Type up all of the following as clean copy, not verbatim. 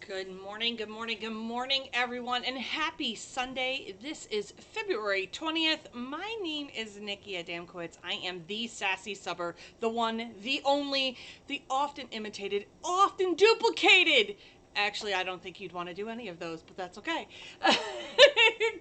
Good morning, good morning, good morning, everyone, and happy Sunday. This is February 20th. My name is Nikki Adamkowitz. I am the sassy subber, the one, the only, the often imitated, often duplicated. Actually, I don't think you'd want to do any of those, but that's okay.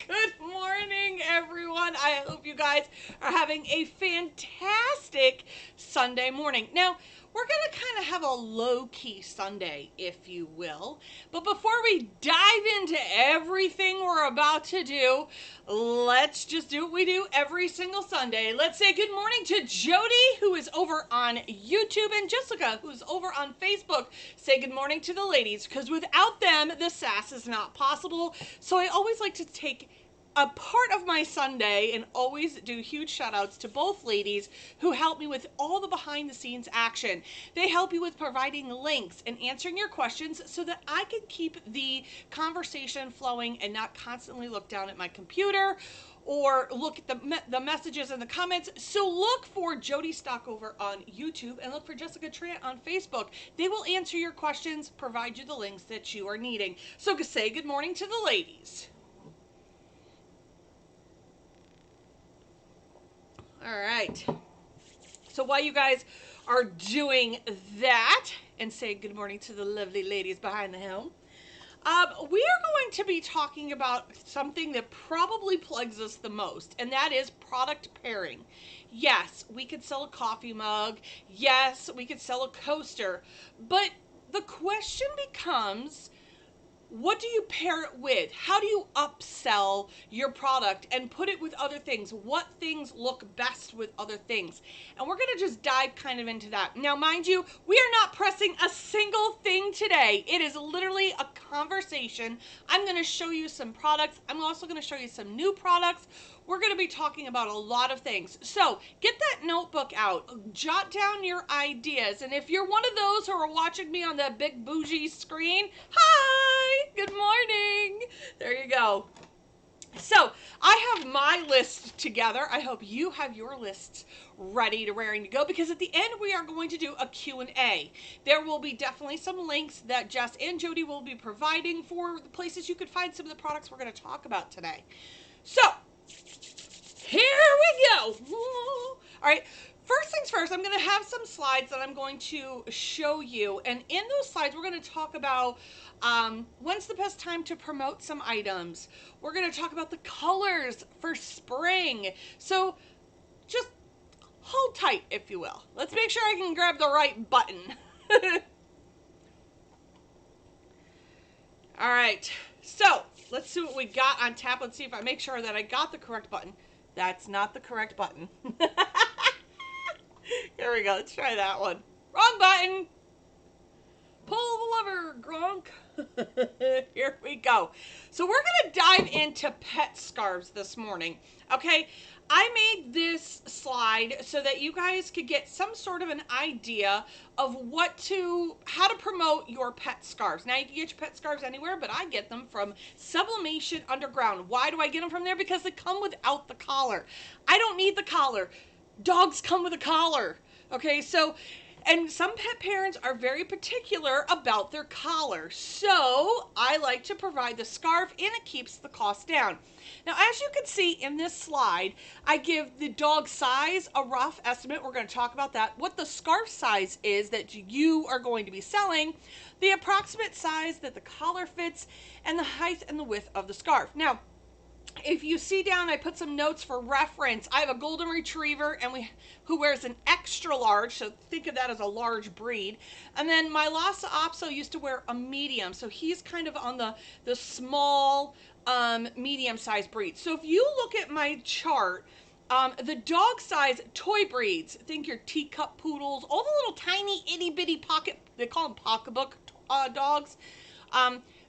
Good morning, everyone. I hope you guys are having a fantastic Sunday morning. Now, we're going to kind of have a low-key Sunday, if you will. But before we dive into everything we're about to do, let's just do what we do every single Sunday. Let's say good morning to Jody, who is over on YouTube, and Jessica, who's over on Facebook. Say good morning to the ladies, because without them, the Sass is not possible. So I always like to take a part of my Sunday and always do huge shout outs to both ladies who help me with all the behind the scenes action. They help you with providing links and answering your questions so that I can keep the conversation flowing and not constantly look down at my computer or look at the messages in the comments. So look for Jody Stock over on YouTube and look for Jessica Trant on Facebook. They will answer your questions, provide you the links that you are needing. So say good morning to the ladies. All right. So while you guys are doing that and say good morning to the lovely ladies behind the helm, we are going to be talking about something that probably plagues us the most, and that is product pairing. Yes, we could sell a coffee mug. Yes, we could sell a coaster. But the question becomes, what do you pair it with? How do you upsell your product and put it with other things? What things look best with other things? And we're going to just dive kind of into that. Now, mind you, we are not pressing a single thing today. It is literally a conversation. I'm going to show you some products. I'm also going to show you some new products. We're going to be talking about a lot of things. So get that notebook out, jot down your ideas. And if you're one of those who are watching me on that big bougie screen, hi, good morning. There you go. So I have my list together. I hope you have your lists ready to raring to go, because at the end we are going to do a Q&A. There will be definitely some links that Jess and Jody will be providing for the places you could find some of the products we're going to talk about today. So here we go. All right. First things first, I'm going to have some slides that I'm going to show you. And in those slides, we're going to talk about when's the best time to promote some items. We're going to talk about the colors for spring. So just hold tight, if you will. Let's make sure I can grab the right button. All right. So let's see what we got on tap. Let's see if I make sure that I got the correct button. That's not the correct button. Here we go. Let's try that one. Wrong button. Pull the lever, Gronk. Here we go. So we're going to dive into pet scarves this morning. Okay. I made this slide so that you guys could get some sort of an idea of how to promote your pet scarves. Now, you can get your pet scarves anywhere, but I get them from Sublimation Underground. Why do I get them from there? Because they come without the collar. I don't need the collar. Dogs come with a collar. Okay, so, and some pet parents are very particular about their collar. So I like to provide the scarf and it keeps the cost down. Now, as you can see in this slide, I give the dog size a rough estimate. We're going to talk about that. What the scarf size is that you are going to be selling, the approximate size that the collar fits, and the height and the width of the scarf. Now, if you see down, I put some notes for reference. I have a golden retriever who wears an extra large, so think of that as a large breed. And then my Lhasa Apso used to wear a medium, so he's kind of on the small, medium-sized breed. So if you look at my chart, the dog size toy breeds, think your teacup poodles, all the little tiny itty-bitty pocket, they call them pocketbook dogs,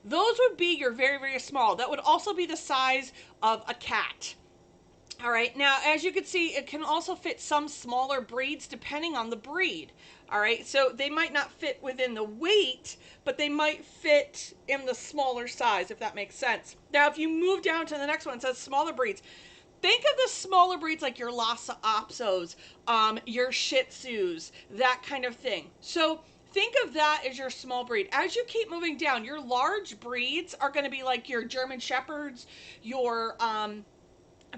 those would be your very, very small. That would also be the size of a cat. All right. Now, as you can see, it can also fit some smaller breeds depending on the breed. All right. So they might not fit within the weight, but they might fit in the smaller size, if that makes sense. Now, if you move down to the next one, it says smaller breeds. Think of the smaller breeds like your Lhasa Apsos, your Shih Tzus, that kind of thing. So think of that as your small breed. As you keep moving down, your large breeds are going to be like your German Shepherds, your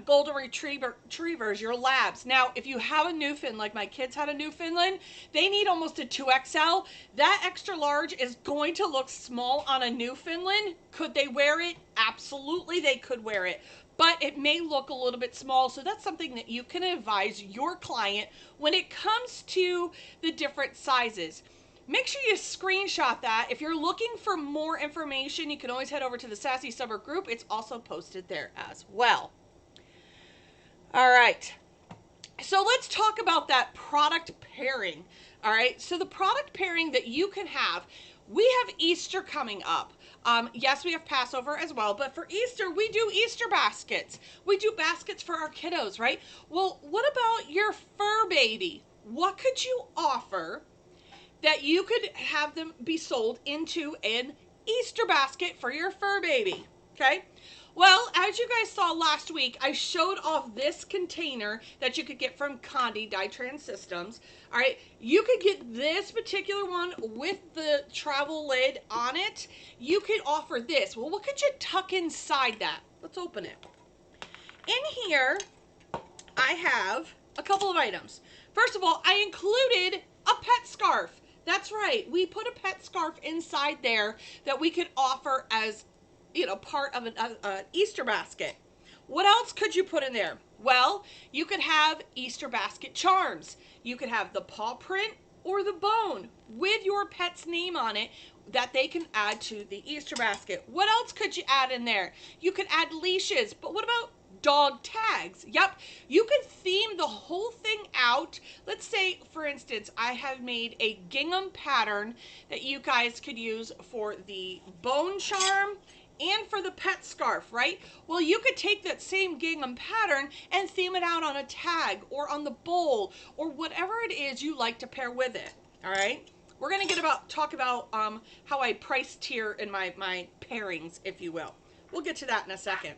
golden retrievers, your labs. Now, if you have a Newfoundland, like my kids had a Newfoundland, they need almost a 2XL. That extra large is going to look small on a Newfoundland. Could they wear it? Absolutely, they could wear it. But it may look a little bit small, so that's something that you can advise your client when it comes to the different sizes. Make sure you screenshot that. If you're looking for more information, you can always head over to the Sassy Summer group. It's also posted there as well. All right, so let's talk about that product pairing. All right, so the product pairing that you can have, we have Easter coming up. Yes, we have Passover as well, but for Easter, we do Easter baskets. We do baskets for our kiddos, right? Well, what about your fur baby? What could you offer that you could have them be sold into an Easter basket for your fur baby? Okay. Well, as you guys saw last week, I showed off this container that you could get from Condi Dytran Systems. All right, you could get this particular one with the travel lid on it. You could offer this. Well, what could you tuck inside that? Let's open it. In here, I have a couple of items. First of all, I included a pet scarf. That's right, we put a pet scarf inside there that we could offer as, you know, part of an Easter basket. What else could you put in there? Well, you could have Easter basket charms. You could have the paw print or the bone with your pet's name on it that they can add to the Easter basket. What else could you add in there? You could add leashes, but what about dog tags? Yep, you could theme the whole thing out. Let's say, for instance, I have made a gingham pattern that you guys could use for the bone charm and for the pet scarf, right? Well, you could take that same gingham pattern and theme it out on a tag or on the bowl or whatever it is you like to pair with it, all right? We're gonna talk about how I price tier in my pairings, if you will. We'll get to that in a second.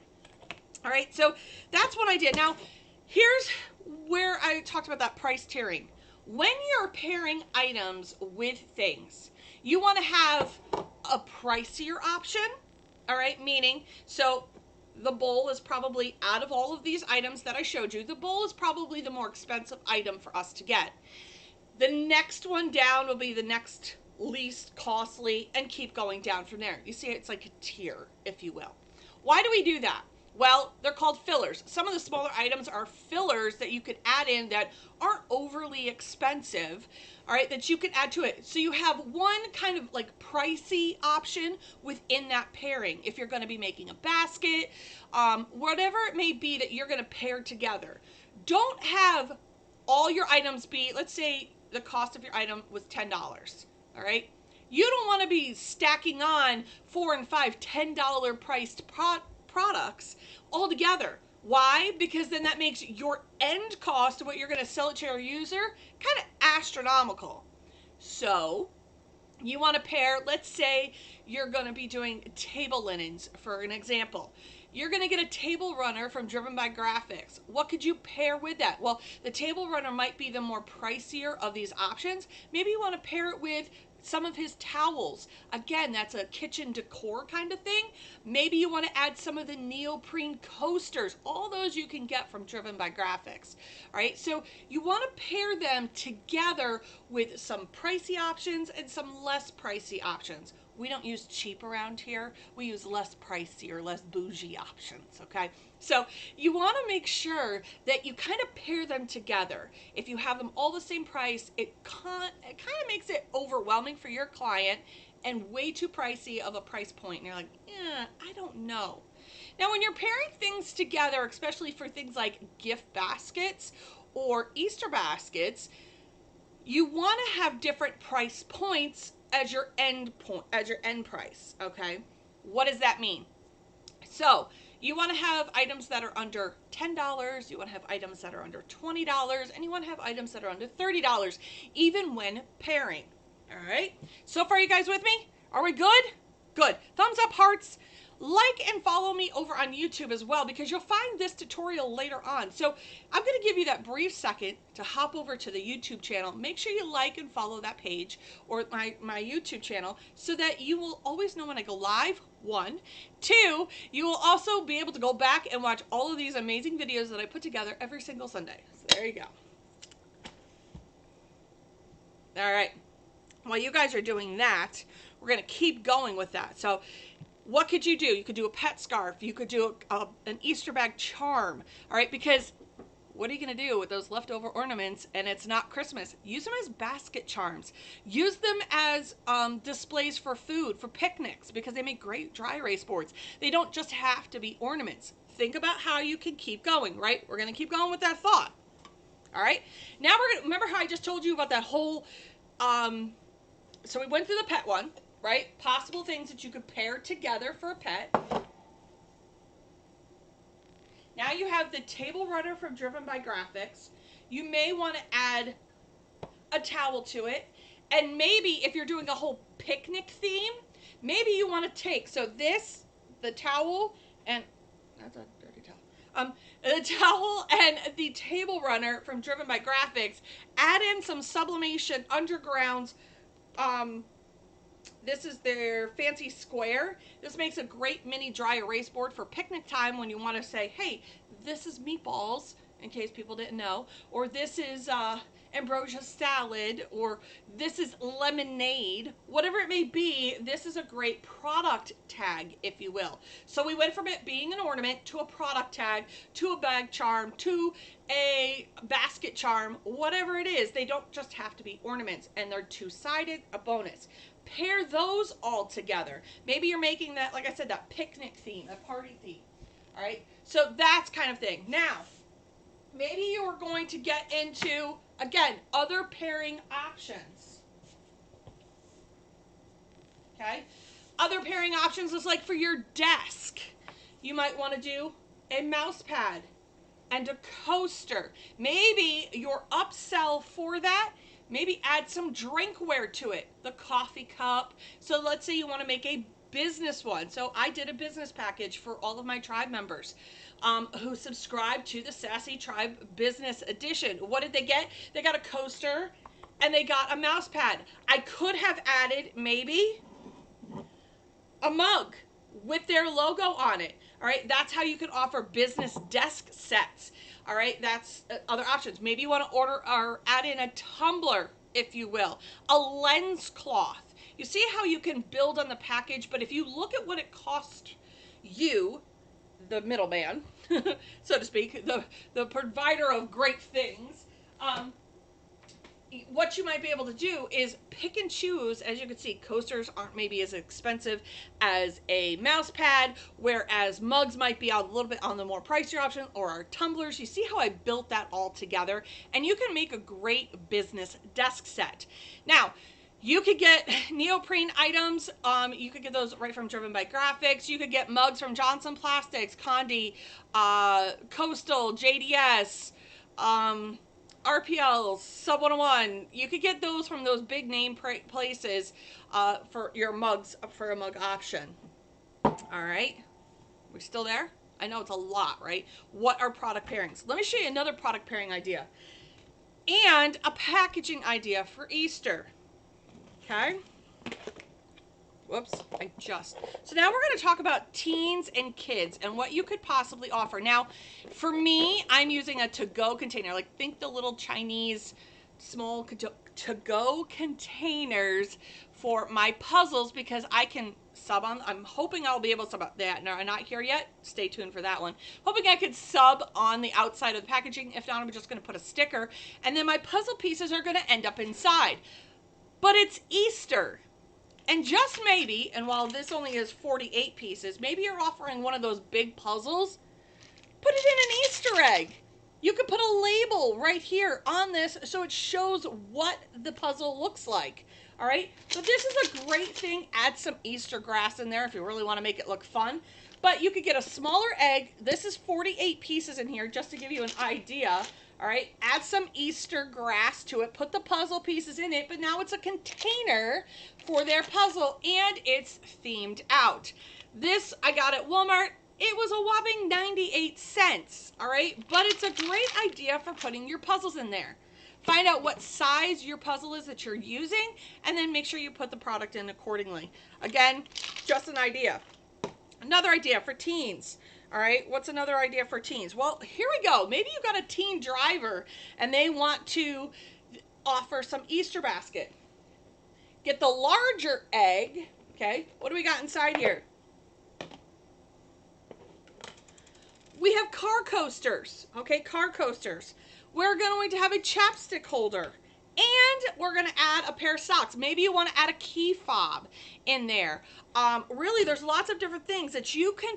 All right, so that's what I did. Now, here's where I talked about that price tiering. When you're pairing items with things, you wanna have a pricier option. All right, meaning, so the bowl is probably, out of all of these items that I showed you, the bowl is probably the more expensive item for us to get. The next one down will be the next least costly and keep going down from there. You see, it's like a tier, if you will. Why do we do that? Well, they're called fillers. Some of the smaller items are fillers that you could add in that aren't overly expensive, all right, that you could add to it. So you have one kind of like pricey option within that pairing. If you're going to be making a basket, whatever it may be that you're going to pair together. Don't have all your items be, let's say the cost of your item was $10, all right? You don't want to be stacking on $4 and $5, $10 priced products all together. Why? Because then that makes your end cost of what you're going to sell it to your user kind of astronomical. So you want to pair, let's say you're going to be doing table linens, for an example. You're going to get a table runner from Driven by Graphics. What could you pair with that? Well, the table runner might be the more pricier of these options. Maybe you want to pair it with some of his towels. Again, that's a kitchen decor kind of thing. Maybe you want to add some of the neoprene coasters. All those you can get from Driven by Graphics. All right, so you want to pair them together with some pricey options and some less pricey options. We don't use cheap around here. We use less pricey or less bougie options, okay? So you want to make sure that you kind of pair them together. If you have them all the same price, it kind of makes it overwhelming for your client and way too pricey of a price point. And you're like, yeah, I don't know. Now, when you're pairing things together, especially for things like gift baskets or Easter baskets, you want to have different price points as your end point, as your end price, okay? What does that mean? So you want to have items that are under $10, you want to have items that are under $20, and you want to have items that are under $30, even when pairing, all right? So far, you guys with me? Are we good? Good. Thumbs up, hearts. like and follow me over on YouTube as well, because you'll find this tutorial later on. So I'm going to give you that brief second to hop over to the YouTube channel. Make sure you like and follow that page or my YouTube channel so that you will always know when I go live. 1. 2, you will also be able to go back and watch all of these amazing videos that I put together every single Sunday. So there you go. All right. While you guys are doing that, we're going to keep going with that. So what could you do? You could do a pet scarf. You could do an Easter bag charm. All right, because what are you going to do with those leftover ornaments and it's not Christmas? Use them as basket charms. Use them as displays for food, for picnics, because they make great dry erase boards. They don't just have to be ornaments. Think about how you can keep going, right? We're going to keep going with that thought. All right. Now we're going to, remember how I just told you about that whole, so we went through the pet one, right? Possible things that you could pair together for a pet. Now you have the table runner from Driven by Graphics. You may want to add a towel to it. And maybe if you're doing a whole picnic theme, maybe you want to take, so this, the towel, and that's a dirty towel. The towel and the table runner from Driven by Graphics, add in some Sublimation Undergrounds. This is their fancy square. This makes a great mini dry erase board for picnic time when you want to say, hey, this is meatballs, in case people didn't know, or this is ambrosia salad, or this is lemonade, whatever it may be. This is a great product tag, if you will. So we went from it being an ornament to a product tag, to a bag charm, to a basket charm, whatever it is. They don't just have to be ornaments, and they're two-sided, a bonus. Pair those all together. Maybe you're making that, like I said, that picnic theme, a party theme. All right, so that's kind of thing. Now, maybe you're going to get into, again, other pairing options. Okay, other pairing options is like for your desk. You might want to do a mouse pad and a coaster. Maybe your upsell for that, maybe add some drinkware to it, the coffee cup. So let's say you want to make a business one. So I did a business package for all of my tribe members who subscribed to the Sassy Tribe Business Edition. What did they get? They got a coaster and they got a mouse pad. I could have added maybe a mug with their logo on it. All right, that's how you could offer business desk sets. All right, that's other options. Maybe you want to order or add in a tumbler, if you will, a lens cloth. You see how you can build on the package, but if you look at what it cost you, the middleman, so to speak, the provider of great things, what you might be able to do is pick and choose. As you can see, coasters aren't maybe as expensive as a mouse pad, whereas mugs might be a little bit on the more pricier option, or our tumblers. You see how I built that all together, and you can make a great business desk set. Now, you could get neoprene items. You could get those right from Driven by Graphics. You could get mugs from Johnson Plastics, Condi, Coastal, JDS, RPL, Sub 101. You could get those from those big name places for your mugs, for a mug option. All right, we still there? I know it's a lot, right? What are product pairings? Let me show you another product pairing idea and a packaging idea for Easter. Okay. Whoops, so now we're going to talk about teens and kids and what you could possibly offer. Now, for me, I'm using a to-go container. Like, think the little Chinese small to-go containers for my puzzles, because I can sub on. I'm hoping I'll be able to sub on that. No, I'm not here yet. Stay tuned for that one. Hoping I could sub on the outside of the packaging. If not, I'm just going to put a sticker, and then my puzzle pieces are going to end up inside. But it's Easter. And just maybe, and while this only is 48 pieces, maybe you're offering one of those big puzzles, put it in an Easter egg. You could put a label right here on this so it shows what the puzzle looks like. All right, so this is a great thing. Add some Easter grass in there if you really want to make it look fun. But you could get a smaller egg. This is 48 pieces in here, just to give you an idea. All right, add some Easter grass to it, put the puzzle pieces in it, but now it's a container for their puzzle, and it's themed out. This I got at Walmart. It was a whopping 98 cents, all right? But it's a great idea for putting your puzzles in there. Find out what size your puzzle is that you're using, and then make sure you put the product in accordingly. Again, just an idea. Another idea for teens. All right, what's another idea for teens? Well, here we go. Maybe you got a teen driver and they want to offer some Easter basket. Get the larger egg. Okay, what do we got inside here? We have car coasters. Okay, car coasters. We're going to have a chapstick holder. And we're going to add a pair of socks. Maybe you want to add a key fob in there. Really, there's lots of different things that you can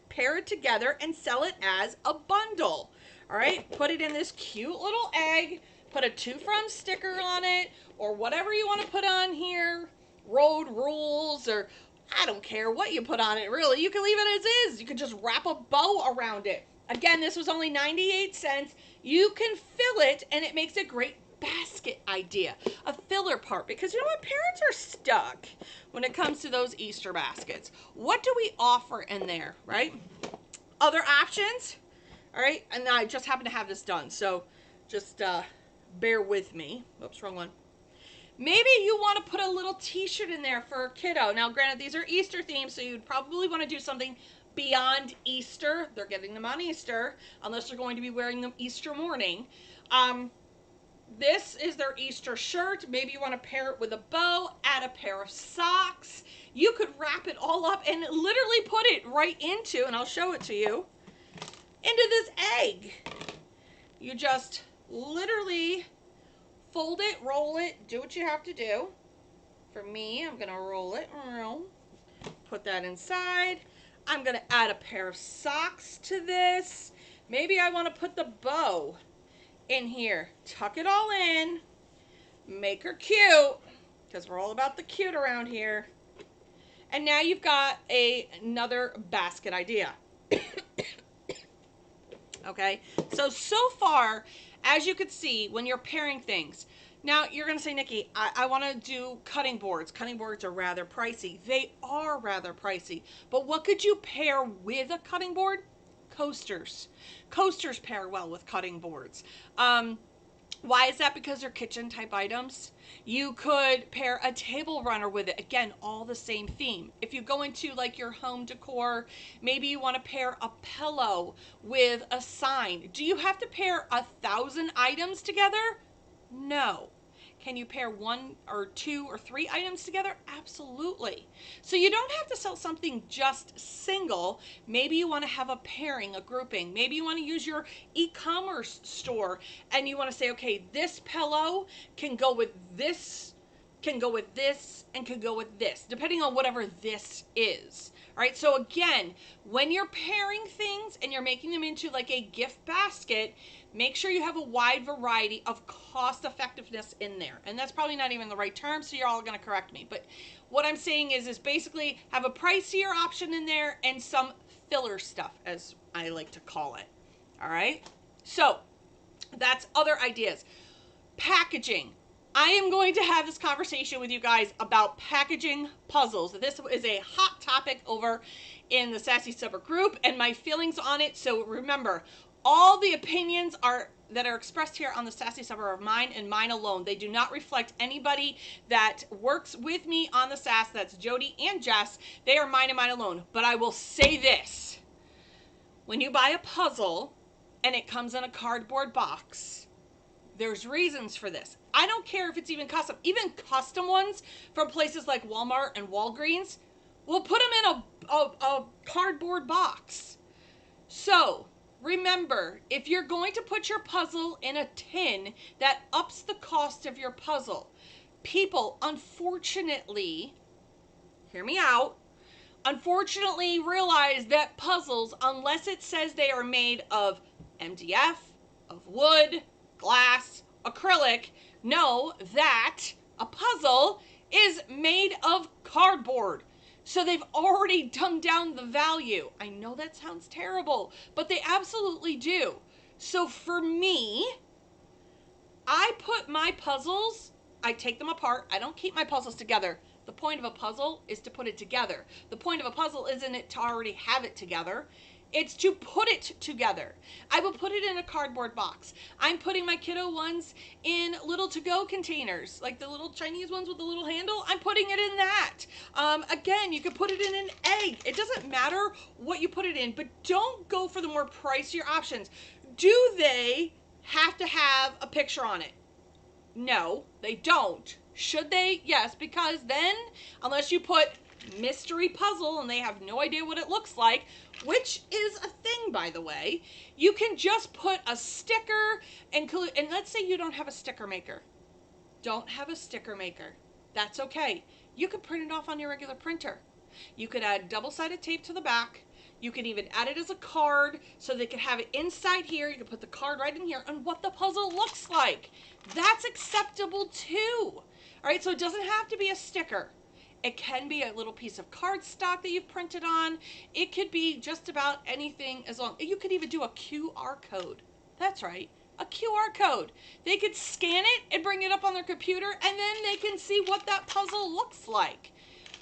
pair it together and sell it as a bundle. All right, put it in this cute little egg. Put a to from sticker on it or whatever you want to put on here. Road rules, or I don't care what you put on it, really. You can leave it as is. You can just wrap a bow around it. Again, this was only 98 cents. You can fill it, and it makes a great basket idea, a filler part, because you know what, parents are stuck when it comes to those Easter baskets. What do we offer in there, right? Other options, all right, and I just happen to have this done, so just bear with me. Oops, wrong one. Maybe you want to put a little t-shirt in there for a kiddo. Now granted, these are Easter themed, so you'd probably want to do something beyond Easter. They're getting them on Easter, unless they're going to be wearing them Easter morning. This is their Easter shirt. Maybe you want to pair it with a bow, add a pair of socks. You could wrap it all up and literally put it right into, and I'll show it to you, into this egg. You just literally fold it, roll it, do what you have to do. For me, I'm going to roll it, put that inside. I'm going to add a pair of socks to this. Maybe I want to put the bow in here, tuck it all in, make her cute, because we're all about the cute around here. And now you've got another basket idea. Okay, so far, as you could see, when you're pairing things, now you're going to say, Nikki, I want to do cutting boards. Cutting boards are rather pricey. They are rather pricey. But what could you pair with a cutting board? Coasters. Coasters pair well with cutting boards. Why is that? Because they're kitchen type items. You could pair a table runner with it. Again, all the same theme. If you go into like your home decor, maybe you want to pair a pillow with a sign. Do you have to pair 1,000 items together? No. Can you pair 1 or 2 or 3 items together? Absolutely. So you don't have to sell something just single. Maybe you want to have a pairing, a grouping. Maybe you want to use your e-commerce store and you want to say, okay, this pillow can go with this, can go with this, and can go with this, depending on whatever this is. All right, so again, when you're pairing things and you're making them into like a gift basket, make sure you have a wide variety of cost effectiveness in there. And that's probably not even the right term, so you're all going to correct me. But what I'm saying is basically have a pricier option in there and some filler stuff, as I like to call it. All right, so that's other ideas. Packaging. I am going to have this conversation with you guys about packaging puzzles. This is a hot topic over in the Sassy Supper group and my feelings on it. So remember, all the opinions that are expressed here on the Sassy Supper are mine and mine alone. They do not reflect anybody that works with me on the Sass. That's Jody and Jess. They are mine and mine alone. But I will say this. When you buy a puzzle and it comes in a cardboard box, there's reasons for this. I don't care if it's even custom ones from places like Walmart and Walgreens. We'll put them in a cardboard box. So remember, if you're going to put your puzzle in a tin, that ups the cost of your puzzle. People, unfortunately, hear me out, unfortunately realize that puzzles, unless it says they are made of MDF, of wood, glass, acrylic, know that a puzzle is made of cardboard. So they've already dumbed down the value. I know that sounds terrible, but they absolutely do. So for me, I put my puzzles, I take them apart. I don't keep my puzzles together. The point of a puzzle is to put it together. The point of a puzzle isn't it to already have it together. It's to put it together. I will put it in a cardboard box. I'm putting my kiddo ones in little to-go containers, like the little Chinese ones with the little handle. I'm putting it in that. Again, you could put it in an egg. It doesn't matter what you put it in, but don't go for the more pricier options. Do they have to have a picture on it? No, they don't. Should they? Yes, because then, unless you put mystery puzzle and they have no idea what it looks like, which is a thing, by the way, you can just put a sticker and let's say you don't have a sticker maker. Don't have a sticker maker. That's okay. You could print it off on your regular printer. You could add double-sided tape to the back. You can even add it as a card so they could have it inside here. You can put the card right in here on what the puzzle looks like. That's acceptable too. All right, so it doesn't have to be a sticker. It can be a little piece of cardstock that you've printed on. It could be just about anything as long. You could even do a QR code. That's right, a QR code. They could scan it and bring it up on their computer, and then they can see what that puzzle looks like.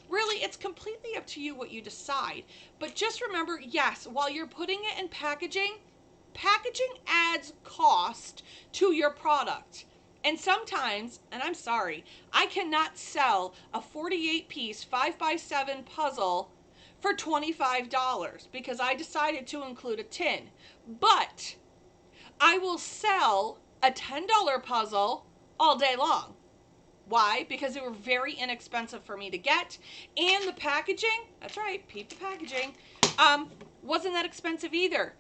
Really, it's completely up to you what you decide. But just remember, yes, while you're putting it in packaging, packaging adds cost to your product. And sometimes, and I'm sorry, I cannot sell a 48-piece 5x7 puzzle for $25 because I decided to include a tin. But I will sell a $10 puzzle all day long. Why? Because they were very inexpensive for me to get. And the packaging, that's right, peep the packaging, wasn't that expensive either.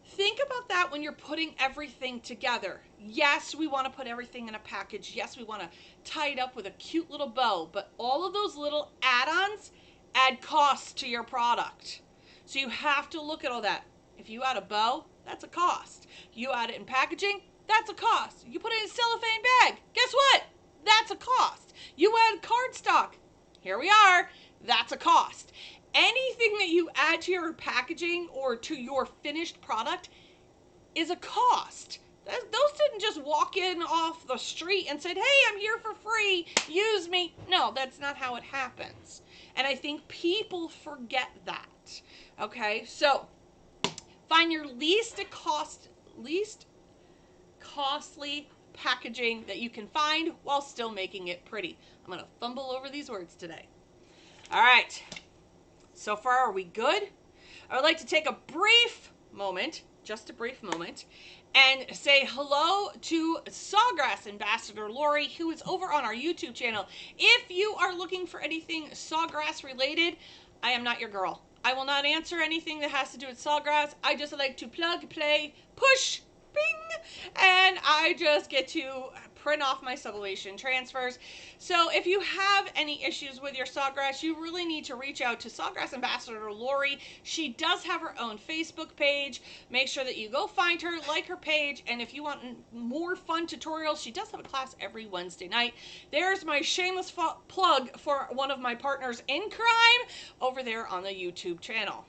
Think about that when you're putting everything together. Yes, we want to put everything in a package. Yes, we want to tie it up with a cute little bow. But all of those little add-ons add cost to your product. So you have to look at all that. If you add a bow, that's a cost. You add it in packaging, that's a cost. You put it in a cellophane bag, guess what? That's a cost. You add cardstock, here we are, that's a cost. Anything that you add to your packaging or to your finished product is a cost. Those didn't just walk in off the street and said, hey, I'm here for free, use me. No, that's not how it happens. And I think people forget that. Okay, so find your least costly packaging that you can find while still making it pretty. I'm going to fumble over these words today. All right. So far, are we good? I would like to take a brief moment, just a brief moment, and say hello to Sawgrass Ambassador Lori, who is over on our YouTube channel. If you are looking for anything Sawgrass related, I am not your girl. I will not answer anything that has to do with Sawgrass. I just like to plug, play, push, bing, and I just get to print off my sublation transfers. So if you have any issues with your sawgrass, you really need to reach out to Sawgrass Ambassador Lori. She does have her own Facebook page. Make sure that you go find her, like her page, and if you want more fun tutorials, she does have a class every Wednesday night. There's my shameless plug for one of my partners in crime over there on the YouTube channel.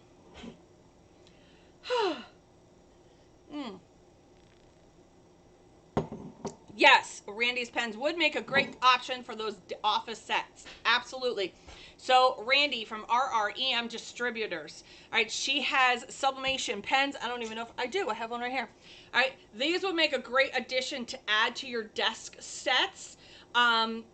Yes, Randy's pens would make a great option for those office sets. Absolutely. So Randy from RREM Distributors. All right, she has sublimation pens. I don't even know if I do. I have one right here. All right, these would make a great addition to add to your desk sets.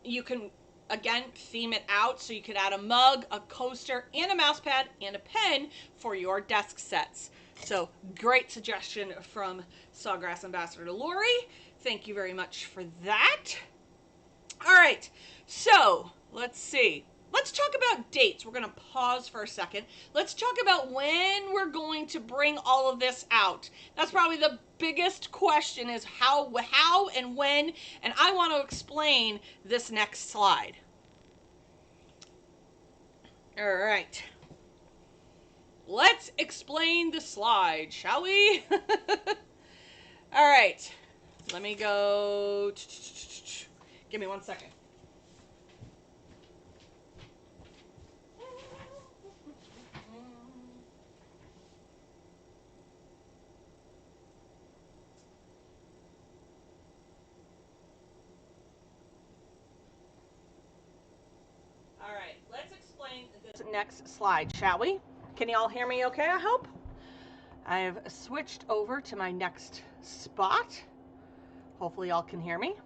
You can, again, theme it out. So you could add a mug, a coaster, and a mouse pad, and a pen for your desk sets. So great suggestion from Sawgrass Ambassador Lori. Thank you very much for that. All right, so let's see. Let's talk about dates. We're going to pause for a second. Let's talk about when we're going to bring all of this out. That's probably the biggest question is how and when, and I want to explain this next slide. All right. Let's explain the slide, shall we? All right. Let me go. Give me 1 second. next slide, shall we? Can you all hear me okay, I hope? I have switched over to my next spot. Hopefully y'all can hear me.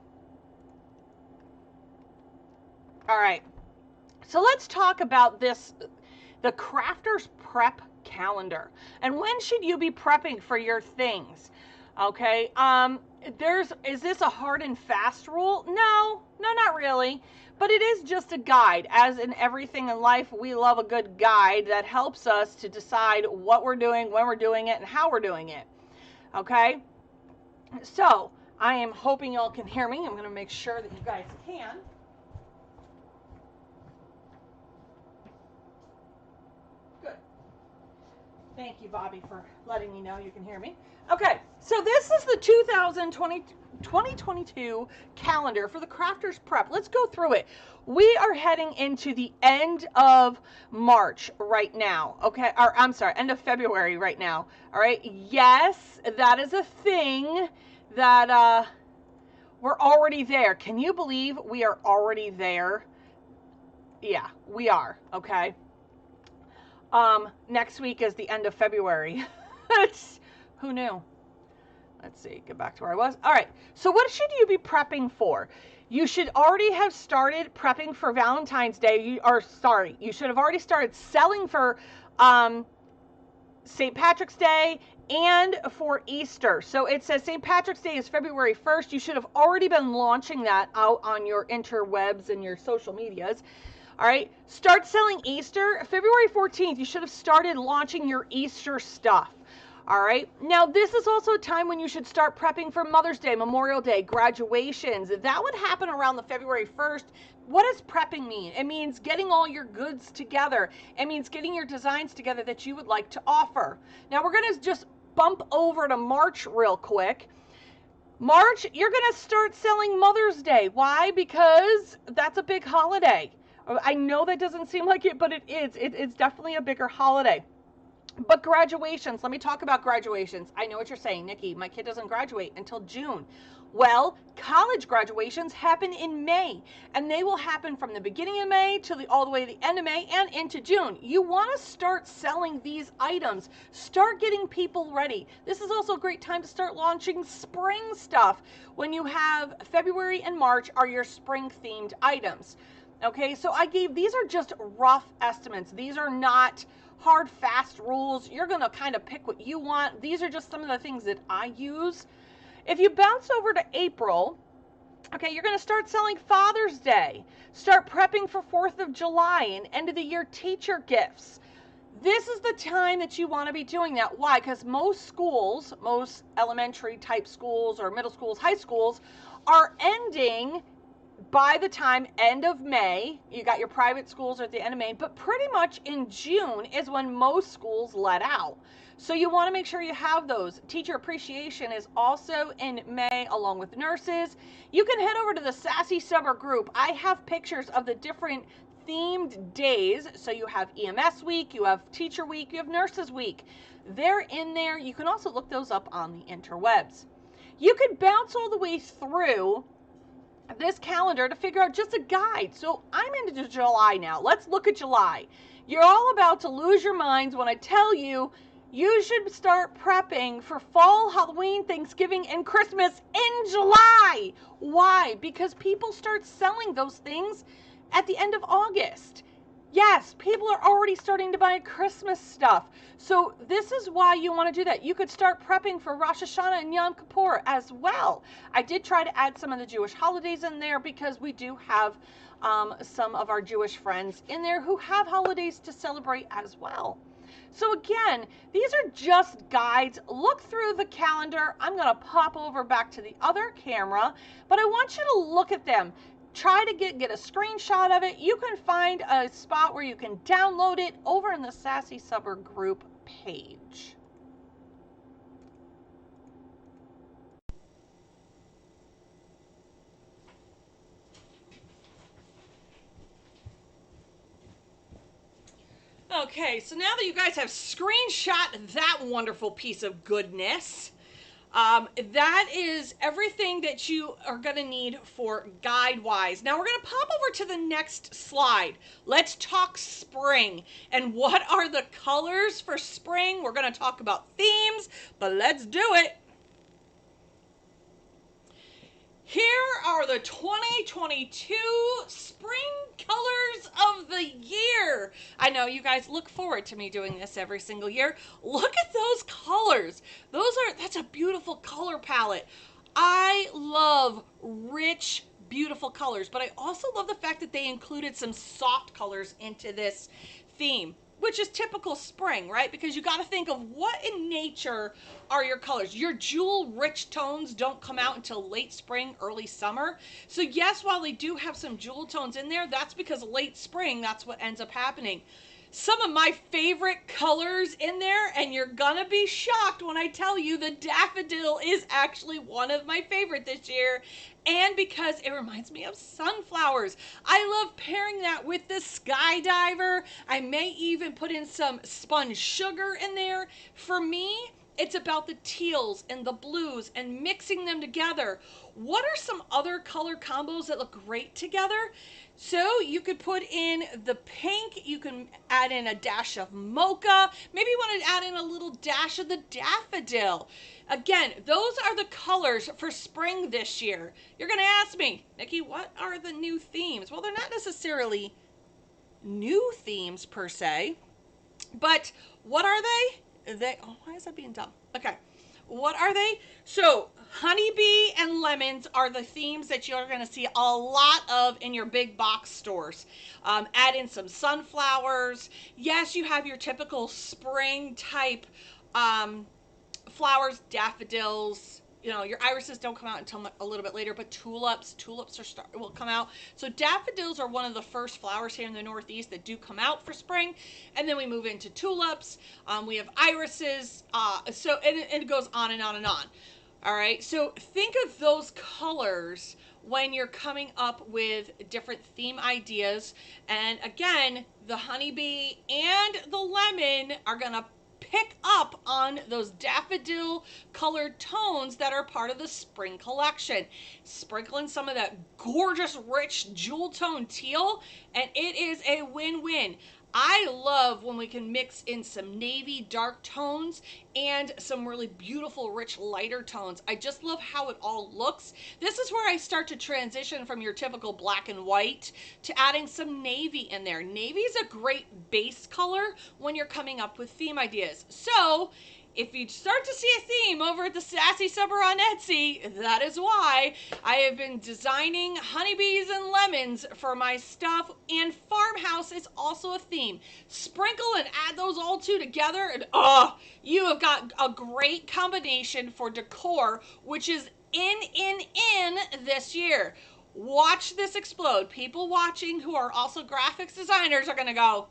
All right, so let's talk about this, the crafter's prep calendar. And when should you be prepping for your things? Okay, is this a hard and fast rule? No, not really. But it is just a guide. As in everything in life, we love a good guide that helps us to decide what we're doing, when we're doing it, and how we're doing it. Okay? So, I am hoping y'all can hear me. I'm going to make sure that you guys can. Good. Thank you, Bobby, for letting me know you can hear me. Okay, so this is the 2022 calendar for the Crafter's Prep. Let's go through it. We are heading into the end of March right now, okay? Or I'm sorry, end of February right now, all right? Yes, that is a thing that we're already there. Can you believe we are already there? Yeah, we are, okay? Next week is the end of February. Who knew? Let's see, get back to where I was. All right, so what should you be prepping for? You should already have started prepping for Valentine's Day. You should have already started selling for St. Patrick's Day and for Easter. So it says St. Patrick's Day is February 1st. You should have already been launching that out on your interwebs and your social medias. All right, start selling Easter. February 14th, you should have started launching your Easter stuff. All right, now this is also a time when you should start prepping for Mother's Day, Memorial Day, graduations. That would happen around the February 1st. What does prepping mean? It means getting all your goods together. It means getting your designs together that you would like to offer. Now we're gonna just bump over to March real quick. March, you're gonna start selling Mother's Day. Why? Because that's a big holiday. I know that doesn't seem like it, but it is. It's definitely a bigger holiday. But graduations, let me talk about graduations. I know what you're saying, Nikki, my kid doesn't graduate until June. Well, college graduations happen in May, and they will happen from the beginning of May to all the way to the end of May and into June. You want to start selling these items. Start getting people ready. This is also a great time to start launching spring stuff when you have February and March are your spring-themed items. Okay, so these are just rough estimates. These are not hard, fast rules. You're going to kind of pick what you want. These are just some of the things that I use. If you bounce over to April, okay, you're going to start selling Father's Day. Start prepping for 4th of July and end of the year teacher gifts. This is the time that you want to be doing that. Why? Because most schools, most elementary type schools or middle schools, high schools are ending by the time end of May. You got your private schools are at the end of May, but pretty much in June is when most schools let out. So you want to make sure you have those. Teacher appreciation is also in May along with nurses. You can head over to the Sassy Summer group. I have pictures of the different themed days. So you have EMS week, you have teacher week, you have nurses week. They're in there. You can also look those up on the interwebs. You could bounce all the way through this calendar to figure out just a guide. So I'm into July now. Let's look at July. You're all about to lose your minds when I tell you you should start prepping for fall, Halloween, Thanksgiving, and Christmas in July. Why? Because people start selling those things at the end of August. Yes, people are already starting to buy Christmas stuff. So this is why you want to do that. You could start prepping for Rosh Hashanah and Yom Kippur as well. I did try to add some of the Jewish holidays in there because we do have some of our Jewish friends in there who have holidays to celebrate as well. So again, these are just guides. Look through the calendar. I'm going to pop over back to the other camera, but I want you to look at them. Try to get a screenshot of it. You can find a spot where you can download it over in the Sassy Summer group page. Okay, so now that you guys have screenshot that wonderful piece of goodness, That is everything that you are going to need for guide wise. Now we're going to pop over to the next slide. Let's talk spring and what are the colors for spring. We're going to talk about themes, but let's do it. Here are the 2022 spring colors of the year. I know you guys look forward to me doing this every single year. Look at those colors. That's a beautiful color palette. I love rich, beautiful colors, but I also love the fact that they included some soft colors into this theme, which is typical spring, right? Because you got to think of what in nature are your colors. Your jewel rich tones don't come out until late spring, early summer. So yes, while they do have some jewel tones in there, that's because late spring, that's what ends up happening. Some of my favorite colors in there, and you're gonna be shocked when I tell you the daffodil is actually one of my favorite this year, and because it reminds me of sunflowers. I love pairing that with the skydiver. I may even put in some spun sugar in there. For me, it's about the teals and the blues and mixing them together. What are some other color combos that look great together? So you could put in the pink, you can add in a dash of mocha, maybe you want to add in a little dash of the daffodil. Again, those are the colors for spring this year. You're going to ask me, Nikki, what are the new themes? Well, they're not necessarily new themes per se, but what are they? Oh, why is that being dumb? Okay. What are they? So honeybee and lemons are the themes that you're going to see a lot of in your big box stores. Add in some sunflowers. Yes, you have your typical spring type flowers, daffodils. You know, your irises don't come out until a little bit later, but tulips will come out. So daffodils are one of the first flowers here in the Northeast that do come out for spring. And then we move into tulips. We have irises. So it goes on and on and on. All right. So think of those colors when you're coming up with different theme ideas. And again, the honeybee and the lemon are going to pick up on those daffodil colored tones that are part of the spring collection. Sprinkle in some of that gorgeous rich jewel tone teal and it is a win-win. I love when we can mix in some navy dark tones and some really beautiful rich lighter tones. I just love how it all looks. This is where I start to transition from your typical black and white to adding some navy in there. Navy is a great base color when you're coming up with theme ideas. So if you start to see a theme over at the Sassy Summer on Etsy, that is why I have been designing honeybees and lemons for my stuff, and farmhouse is also a theme. Sprinkle and add those all two together, and you have got a great combination for decor, which is in this year. Watch this explode. People watching who are also graphics designers are going to go,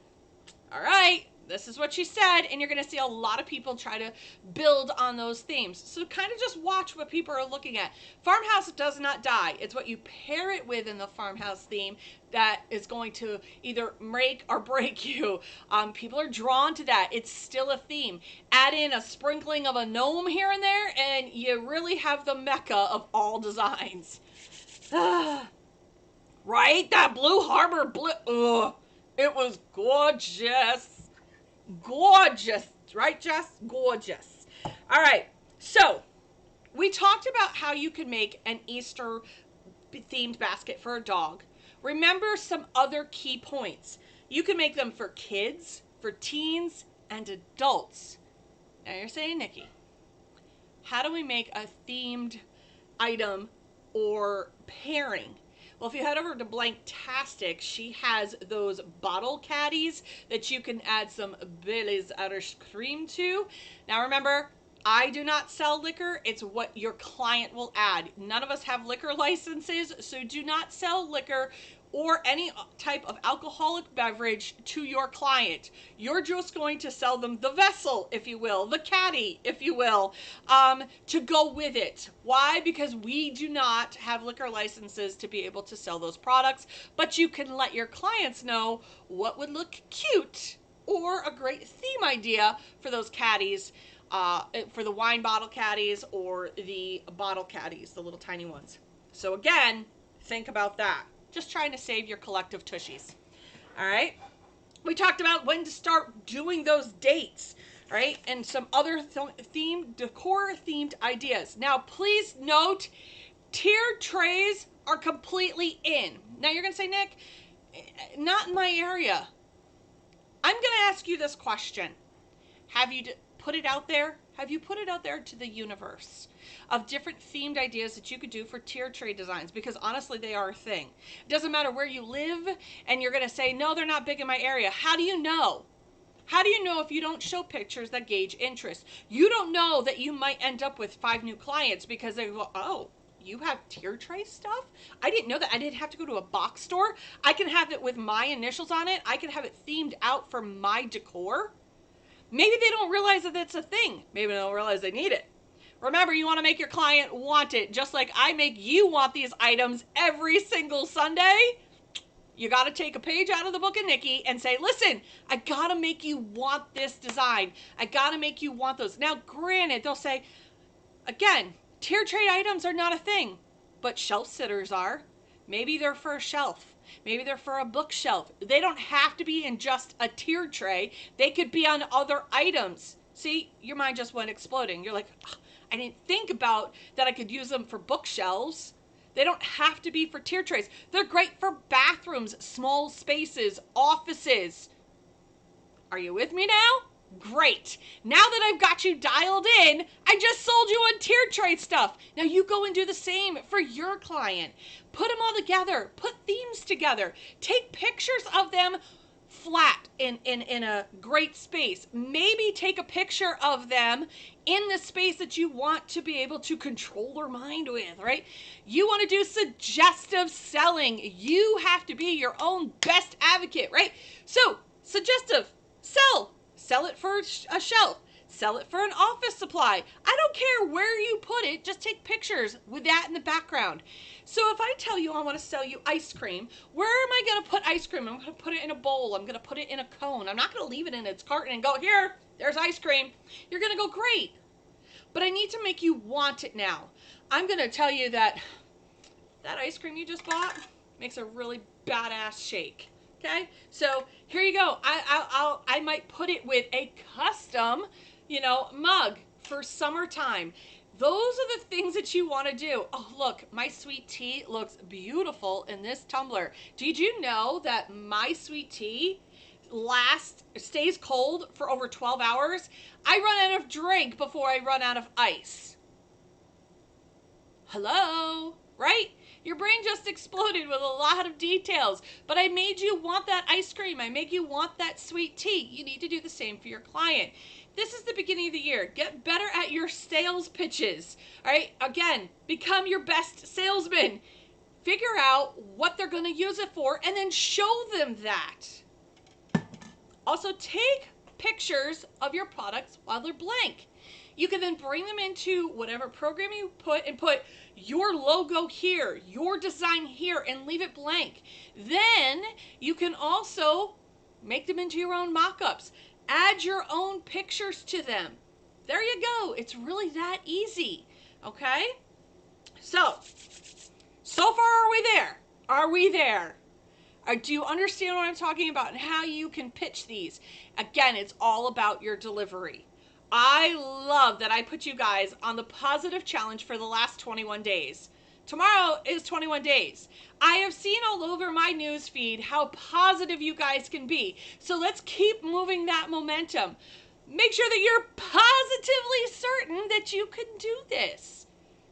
all right, this is what she said, and you're going to see a lot of people try to build on those themes. So kind of just watch what people are looking at. Farmhouse does not die. It's what you pair it with in the farmhouse theme that is going to either make or break you. People are drawn to that. It's still a theme. Add in a sprinkling of a gnome here and there, and you really have the mecca of all designs. Right? That Blue Harbor blue. It was gorgeous. Gorgeous, right, Jess? Gorgeous. All right, so we talked about how you could make an Easter themed basket for a dog. Remember some other key points. You can make them for kids, for teens, and adults. Now you're saying, Nikki, how do we make a themed item or pairing? Well, if you head over to Blanktastic, she has those bottle caddies that you can add some Bailey's Irish cream to. Now remember, I do not sell liquor. It's what your client will add. None of us have liquor licenses, so do not sell liquor or any type of alcoholic beverage to your client. You're just going to sell them the vessel, if you will, the caddy, if you will, to go with it. Why? Because we do not have liquor licenses to be able to sell those products, but you can let your clients know what would look cute or a great theme idea for those caddies. for the wine bottle caddies or the bottle caddies, the little tiny ones. So again, think about that. Just trying to save your collective tushies. All right. We talked about when to start doing those dates, right? And some other decor themed ideas. Now, please note, tiered trays are completely in. Now you're going to say, Nick, not in my area. I'm going to ask you this question. Have you put it out there? Have you put it out there to the universe of different themed ideas that you could do for tier tray designs? Because honestly, they are a thing. It doesn't matter where you live, and you're going to say, no, they're not big in my area. How do you know? How do you know if you don't show pictures that gauge interest? You don't know that you might end up with 5 new clients because they go, oh, you have tier tray stuff? I didn't know that. I didn't have to go to a box store. I can have it with my initials on it. I can have it themed out for my decor. Maybe they don't realize that it's a thing. Maybe they don't realize they need it. Remember, you want to make your client want it, just like I make you want these items every single Sunday. You got to take a page out of the book of Nikki and say, listen, I got to make you want this design. I got to make you want those. Now, granted, they'll say, again, tier tray items are not a thing, but shelf sitters are. Maybe they're for a shelf. Maybe they're for a bookshelf. They don't have to be in just a tiered tray. They could be on other items. See, your mind just went exploding. You're like, I didn't think about that I could use them for bookshelves. They don't have to be for tier trays. They're great for bathrooms, small spaces, offices. Are you with me now? Great. Now that I've got you dialed in, I just sold you on tier tray stuff. Now you go and do the same for your client. Put them all together. Put themes together. Take pictures of them flat in a great space. Maybe take a picture of them in the space that you want to be able to control their mind with, right? You want to do suggestive selling. You have to be your own best advocate, right? So, suggestive, sell it for a shelf. Sell it for an office supply. I don't care where you put it. Just take pictures with that in the background. So if I tell you I want to sell you ice cream, where am I going to put ice cream? I'm going to put it in a bowl. I'm going to put it in a cone. I'm not going to leave it in its carton and go, here, there's ice cream. You're going to go, great. But I need to make you want it now. I'm going to tell you that ice cream you just bought makes a really badass shake. Okay, so here you go. I might put it with a custom, mug for summertime. Those are the things that you want to do. Oh, look, my sweet tea looks beautiful in this tumbler. Did you know that my sweet tea stays cold for over 12 hours? I run out of drink before I run out of ice. Hello, right? Your brain just exploded with a lot of details, but I made you want that ice cream. I make you want that sweet tea. You need to do the same for your client. This is the beginning of the year. Get better at your sales pitches. All right. Again, become your best salesman. Figure out what they're going to use it for and then show them that. Also, take pictures of your products while they're blank. You can then bring them into whatever program you put and put your logo here, your design here, and leave it blank. Then you can also make them into your own mock-ups. Add your own pictures to them. There you go. It's really that easy. Okay? So far, are we there? Are we there? Do you understand what I'm talking about and how you can pitch these? Again, it's all about your delivery. I love that I put you guys on the positive challenge for the last 21 days. Tomorrow is 21 days. I have seen all over my news feed how positive you guys can be. So let's keep moving that momentum. Make sure that you're positively certain that you can do this.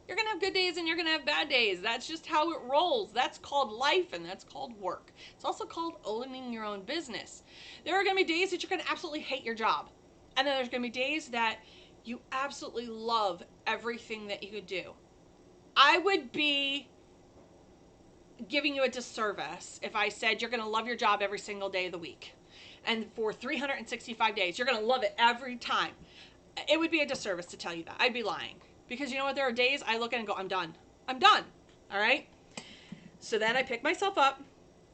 You're going to have good days and you're going to have bad days. That's just how it rolls. That's called life and that's called work. It's also called owning your own business. There are going to be days that you're going to absolutely hate your job. And then there's going to be days that you absolutely love everything that you could do. I would be giving you a disservice if I said you're going to love your job every single day of the week. And for 365 days, you're going to love it every time. It would be a disservice to tell you that. I'd be lying. Because you know what? There are days I look at it and go, I'm done. I'm done. All right? So then I pick myself up.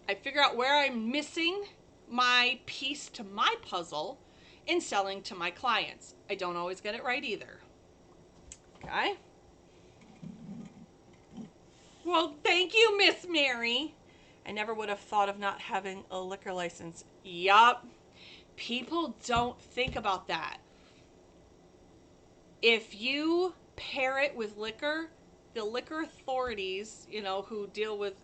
I figure out where I'm missing my piece to my puzzle. in selling to my clients. I don't always get it right either. Okay. Well, thank you, Miss Mary. I never would have thought of not having a liquor license. Yup. People don't think about that. If you pair it with liquor, the liquor authorities, you know, who deal with,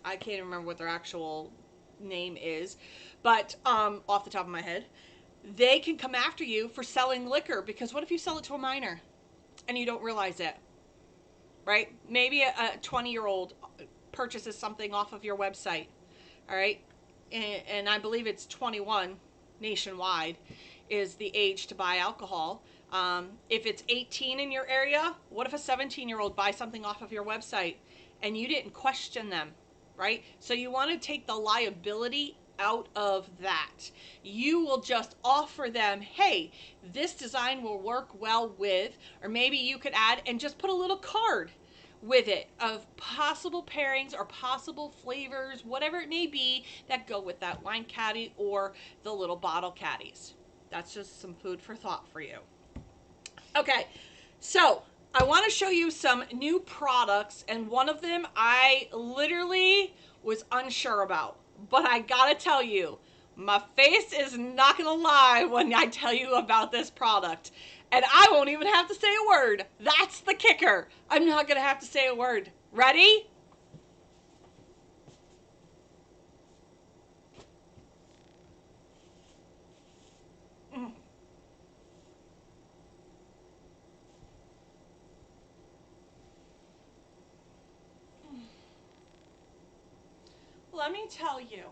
I can't even remember what their actual name is, but off the top of my head, they can come after you for selling liquor, because what if you sell it to a minor and you don't realize it, right? Maybe a 20-year-old purchases something off of your website, all right? And I believe it's 21 nationwide is the age to buy alcohol. If it's 18 in your area, what if a 17-year-old buys something off of your website and you didn't question them, right? So you want to take the liability out of that. You will just offer them, hey, this design will work well with, or maybe you could add and just put a little card with it of possible pairings or possible flavors, whatever it may be, that go with that wine caddy or the little bottle caddies. That's just some food for thought for you. Okay, so I want to show you some new products, and one of them I literally was unsure about, but I gotta tell you, my face is not gonna lie when I tell you about this product, and I won't even have to say a word. That's the kicker. I'm not gonna have to say a word. Ready? Let me tell you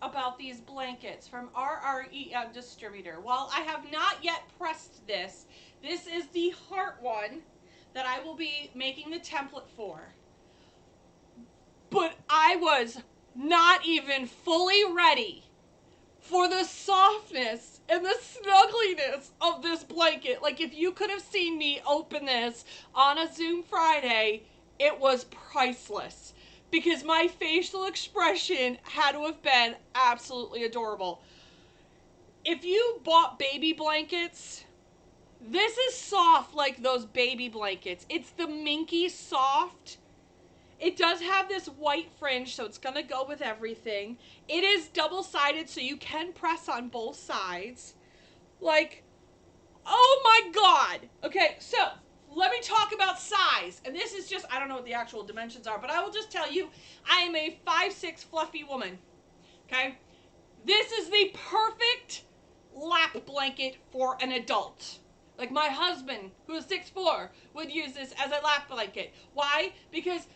about these blankets from RREM Distributor. While I have not yet pressed this, this is the heart one that I will be making the template for. But I was not even fully ready for the softness and the snuggliness of this blanket. Like, if you could have seen me open this on a Zoom Friday, it was priceless, because my facial expression had to have been absolutely adorable. If you bought baby blankets, this is soft like those baby blankets. It's the minky soft. It does have this white fringe, so it's going to go with everything. It is double-sided, so you can press on both sides. Like, oh my God. Okay, so let me talk about size. And this is just, I don't know what the actual dimensions are, but I will just tell you, I am a 5'6" fluffy woman. Okay? This is the perfect lap blanket for an adult. Like, my husband, who is 6'4", would use this as a lap blanket. Why? Because,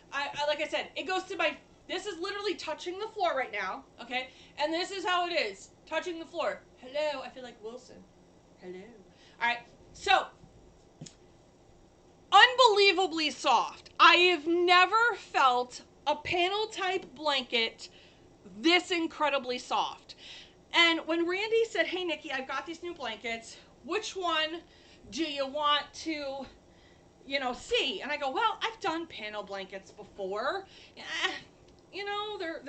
like I said, it goes to my, this is literally touching the floor right now, okay? And this is how it is, touching the floor. Hello, I feel like Wilson. Hello. All right, so, unbelievably soft. I have never felt a panel type blanket this incredibly soft. And when Randy said, hey, Nikki, I've got these new blankets, which one do you want to, you know, see? And I go, well, I've done panel blankets before. You know, they're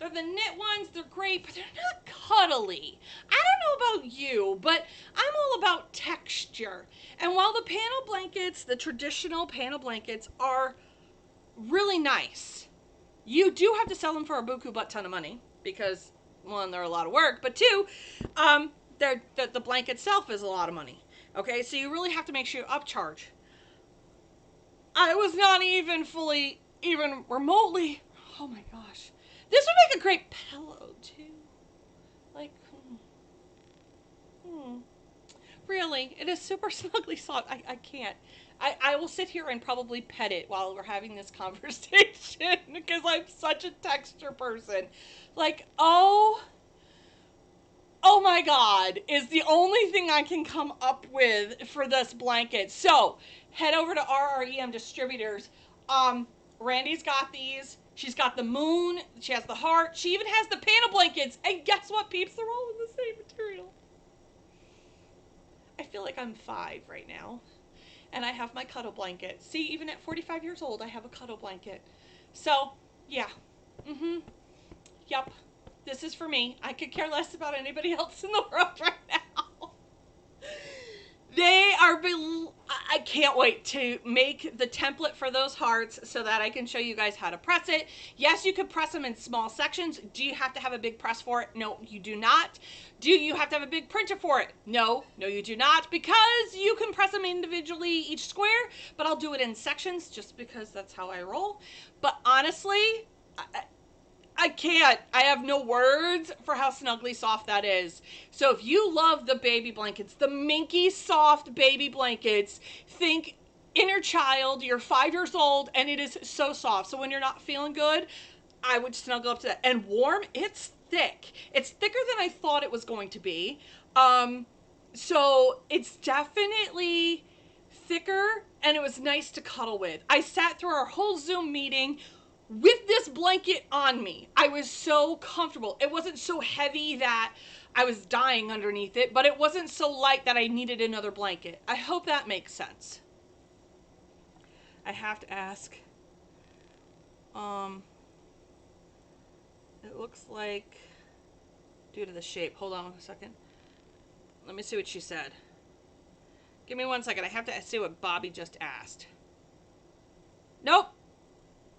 the knit ones. They're great, but they're not cuddly. I don't know about you, but I'm all about texture. And while the panel blankets, the traditional panel blankets, are really nice, you do have to sell them for a buku butt ton of money, because one, they're a lot of work, but two, the blanket itself is a lot of money. Okay, so you really have to make sure you upcharge. I was not even fully, even remotely, oh my gosh. This would make a great pillow too. Like, really, it is super snuggly soft. I can't. I will sit here and probably pet it while we're having this conversation, because I'm such a texture person. Like, oh my God, is the only thing I can come up with for this blanket. So, head over to RREM Distributors. Randy's got these. She's got the moon. She has the heart. She even has the panel blankets. And guess what, peeps? They're all in the same material. I feel like I'm 5 right now. And I have my cuddle blanket. See, even at 45 years old, I have a cuddle blanket. So, yeah. Yep. This is for me. I could care less about anybody else in the world right now. They are, I can't wait to make the template for those hearts so that I can show you guys how to press it. Yes, you could press them in small sections. Do you have to have a big press for it? No, you do not. Do you have to have a big printer for it? No, you do not, because you can press them individually each square, but I'll do it in sections just because that's how I roll. But honestly, I can't. I have no words for how snuggly soft that is. So if you love the baby blankets, the minky soft baby blankets, think inner child, you're 5 years old, and it is so soft. So when you're not feeling good, I would snuggle up to that. And warm, it's thick. It's thicker than I thought it was going to be. So it's definitely thicker, and it was nice to cuddle with. I sat through our whole Zoom meeting with this blanket on me. I was so comfortable. It wasn't so heavy that I was dying underneath it, but it wasn't so light that I needed another blanket. I hope that makes sense. I have to ask. It looks like, due to the shape, hold on a second. Let me see what she said. Give me 1 second. I have to see what Bobby just asked. Nope.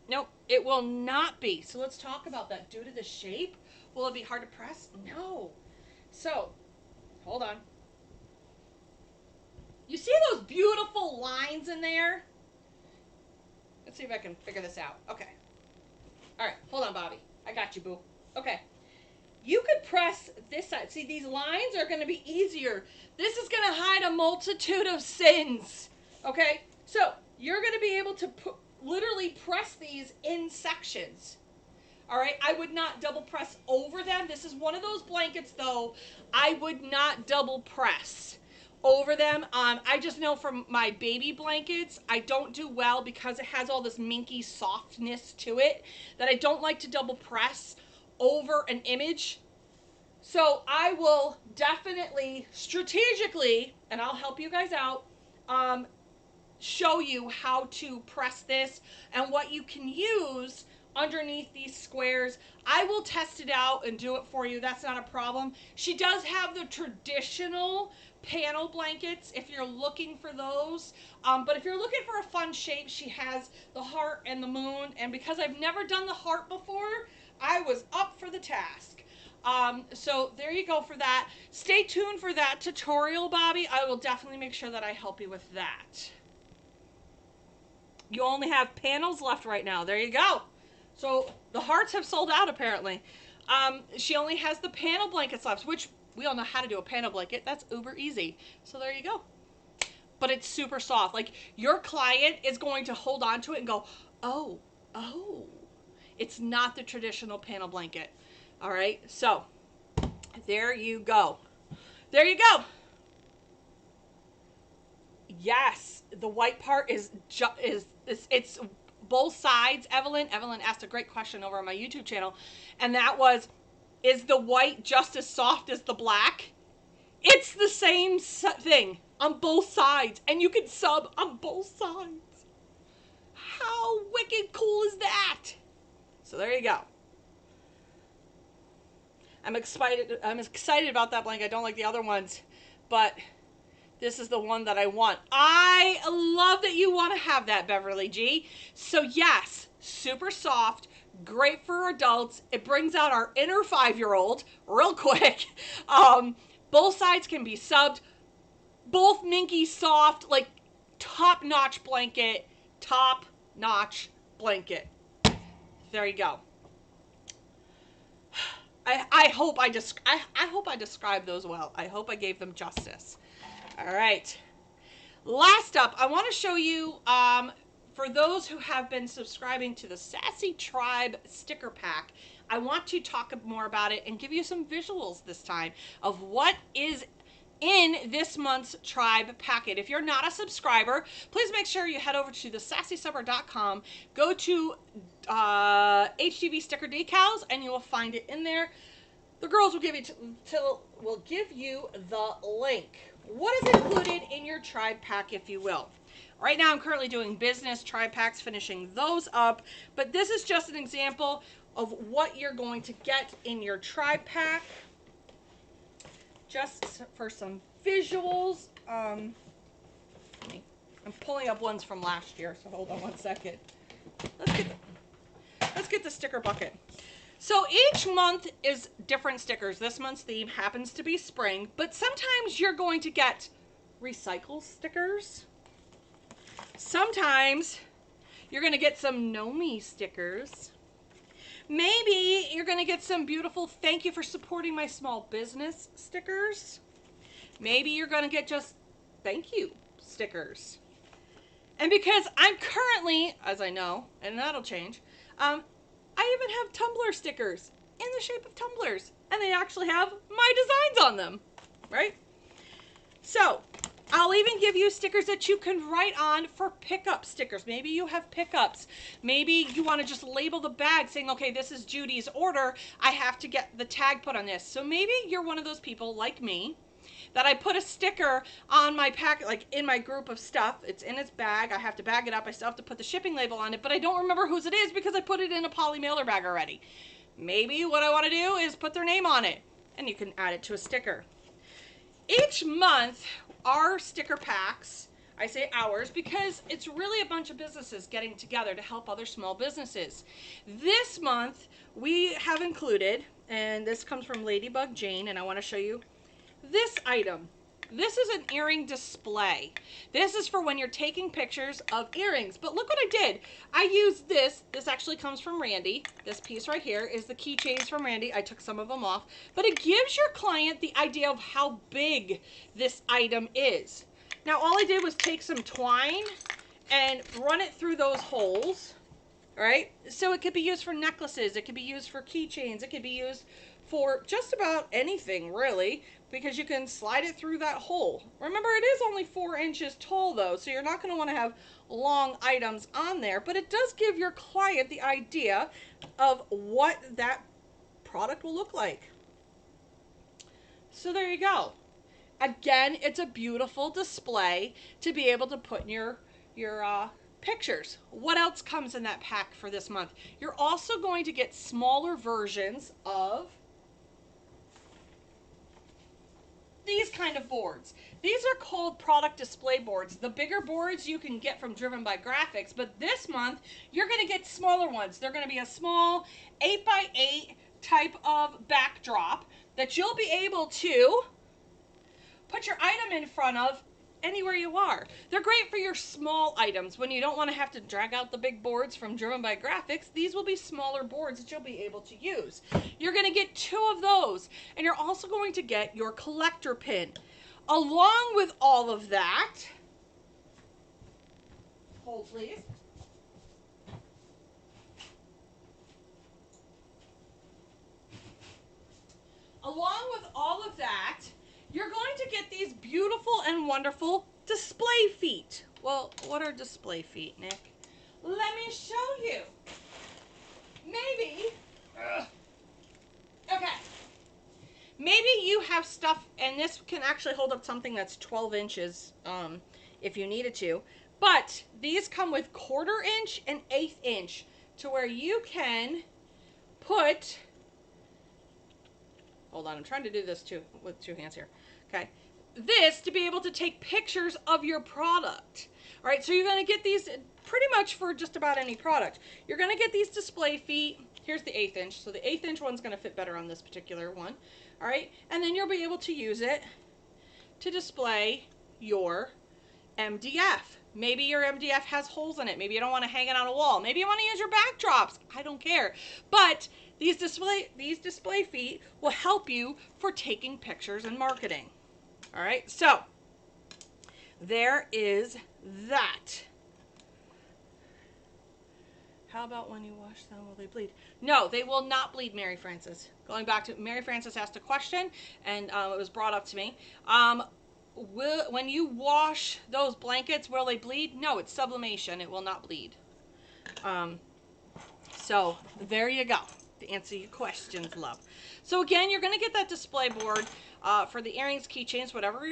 Nope, it will not be. So let's talk about that. Due to the shape, will it be hard to press? No. So, hold on. You see those beautiful lines in there? Let's see if I can figure this out. Okay. All right, hold on, Bobby. I got you, boo. Okay. You could press this side. See, these lines are going to be easier. This is going to hide a multitude of sins. Okay? So, you're going to be able to literally press these in sections. All right? I would not double press over them. This is one of those blankets, though, I would not double press over them. I just know from my baby blankets, I don't do well because it has all this minky softness to it that I don't like to double press over an image. So I will definitely strategically, and I'll help you guys out, show you how to press this and what you can use underneath these squares. I will test it out and do it for you. That's not a problem. She does have the traditional panel blankets if you're looking for those. But if you're looking for a fun shape, she has the heart and the moon. And because I've never done the heart before, I was up for the task. So there you go for that. Stay tuned for that tutorial, Bobby. I will definitely make sure that I help you with that. You only have panels left right now. There you go. So the hearts have sold out apparently. She only has the panel blankets left, which we all know how to do a panel blanket. That's uber easy. So there you go. But it's super soft. Like your client is going to hold on to it and go, oh, it's not the traditional panel blanket. All right. So there you go. There you go. Yes, the white part is it's both sides. Evelyn asked a great question over on my YouTube channel, and that was, is the white just as soft as the black? It's the same thing on both sides, and you can sub on both sides. How wicked cool is that? So there you go. I'm excited about that blanket. I don't like the other ones, but this is the one that I want. I love that you want to have that, Beverly G. So yes, super soft, great for adults. It brings out our inner 5-year-old real quick. Both sides can be subbed. Both minky soft, like top-notch blanket. Top-notch blanket. There you go. I hope I described those well. I hope I gave them justice. All right. Last up, I want to show you, for those who have been subscribing to the Sassy Tribe sticker pack, I want to talk more about it and give you some visuals this time of what is in this month's Tribe packet. If you're not a subscriber, please make sure you head over to thesassysummer.com, go to HTV sticker decals, and you will find it in there. The girls will give you the link. What is included in your Tribe pack, if you will? Right now I'm currently doing business Tribe packs, finishing those up, but this is just an example of what you're going to get in your Tribe pack. Just for some visuals, I'm pulling up ones from last year, so hold on one second. Let's get the sticker bucket. So each month is different stickers. This month's theme happens to be spring, but sometimes you're going to get recycle stickers. Sometimes you're going to get some Know Me stickers. Maybe you're going to get some beautiful thank you for supporting my small business stickers. Maybe you're going to get just thank you stickers. And because I'm currently, as I know, and that'll change, I even have tumbler stickers in the shape of tumblers. And they actually have my designs on them, right? So I'll even give you stickers that you can write on for pickup stickers. Maybe you have pickups. Maybe you want to just label the bag saying, okay, this is Judy's order. I have to get the tag put on this. So maybe you're one of those people like me that I put a sticker on my pack, like in my group of stuff. It's in its bag. I have to bag it up. I still have to put the shipping label on it, but I don't remember whose it is because I put it in a poly mailer bag already. Maybe what I want to do is put their name on it, and you can add it to a sticker. Each month, our sticker packs, I say ours because it's really a bunch of businesses getting together to help other small businesses. This month, we have included, and this comes from Ladybug Jane, and I want to show you this item. This is an earring display. This is for when you're taking pictures of earrings. But look what I did. I used this. This actually comes from Randy. This piece right here is the keychains from Randy. I took some of them off. But it gives your client the idea of how big this item is. Now all I did was take some twine and run it through those holes. Right? So it could be used for necklaces. It could be used for keychains. It could be used for just about anything, really, because you can slide it through that hole. Remember, it is only 4 inches tall, though, so you're not going to want to have long items on there, but it does give your client the idea of what that product will look like. So there you go. Again, it's a beautiful display to be able to put in your pictures. What else comes in that pack for this month? You're also going to get smaller versions of these kind of boards. These are called product display boards. The bigger boards you can get from Driven by Graphics, but this month you're going to get smaller ones. They're going to be a small 8x8 type of backdrop that you'll be able to put your item in front of anywhere you are. They're great for your small items when you don't want to have to drag out the big boards from Driven by Graphics. These will be smaller boards that you'll be able to use. You're going to get 2 of those, and you're also going to get your collector pin. Along with all of that, hold please. Along with all of that, you're going to get these beautiful and wonderful display feet. Well, what are display feet, Nick? Let me show you. Maybe, okay. Maybe you have stuff, and this can actually hold up something that's 12 inches if you needed to. But these come with 1/4 inch and 1/8 inch to where you can put, hold on, I'm trying to do this with 2 hands here. Okay, this to be able to take pictures of your product. All right, so you're going to get these pretty much for just about any product. You're going to get these display feet. Here's the 1/8 inch. So the 1/8 inch one's going to fit better on this particular one. All right, and then you'll be able to use it to display your MDF. Maybe your MDF has holes in it. Maybe you don't want to hang it on a wall. Maybe you want to use your backdrops. I don't care. But these display feet will help you for taking pictures and marketing. All right, so there is that. How about when you wash them, will they bleed? No, they will not bleed, Mary Frances. Going back to, Mary Frances asked a question, and it was brought up to me. When you wash those blankets, will they bleed? No, it's sublimation. It will not bleed. So there you go, to answer your questions, love. So again, you're going to get that display board for the earrings, keychains, whatever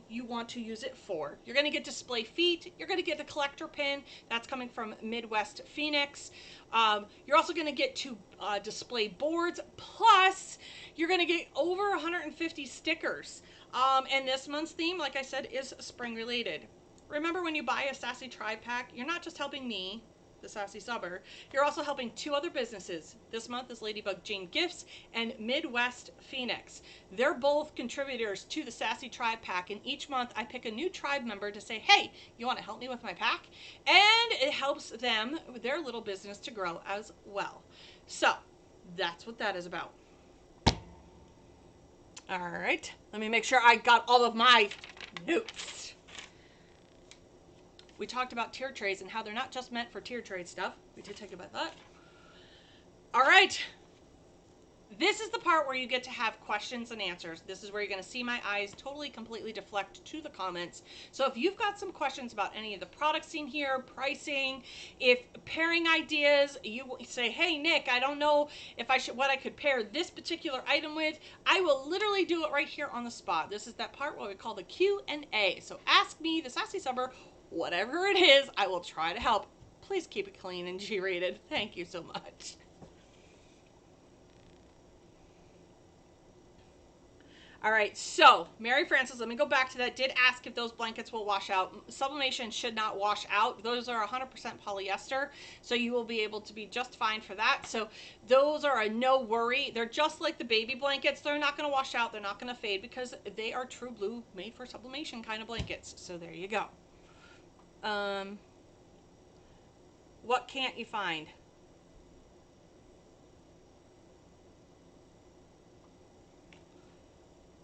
you want to use it for. You're going to get display feet. You're going to get the collector pin. That's coming from Midwest Phoenix. You're also going to get 2 display boards. Plus, you're going to get over 150 stickers. And this month's theme, like I said, is spring related. remember when you buy a Sassy Tribe pack, you're not just helping me, the Sassy Subber, you're also helping 2 other businesses. This month is Ladybug Jane Gifts and Midwest Phoenix. They're both contributors to the Sassy Tribe pack, and each month I pick a new tribe member to say, hey, you want to help me with my pack? And it helps them, their little business, to grow as well. So that's what that is about. All right, let me make sure I got all of my notes. We talked about tier trays and how they're not just meant for tier tray stuff. We did talk about that. All right. This is the part where you get to have questions and answers. This is where you're going to see my eyes totally, completely deflect to the comments. So if you've got some questions about any of the products in here, pricing, if pairing ideas, you say, hey, Nick, I don't know if what I could pair this particular item with, I will literally do it right here on the spot. This is that part what we call the Q&A. So ask me, the Sassy Subber, whatever it is, I will try to help. Please keep it clean and G-rated. Thank you so much. All right, so Mary Frances, let me go back to that. Did ask if those blankets will wash out. Sublimation should not wash out. Those are 100% polyester, so you will be able to be just fine for that. So those are a no worry. They're just like the baby blankets. They're not going to wash out. They're not going to fade because they are true blue, made for sublimation kind of blankets. So there you go. What can't you find?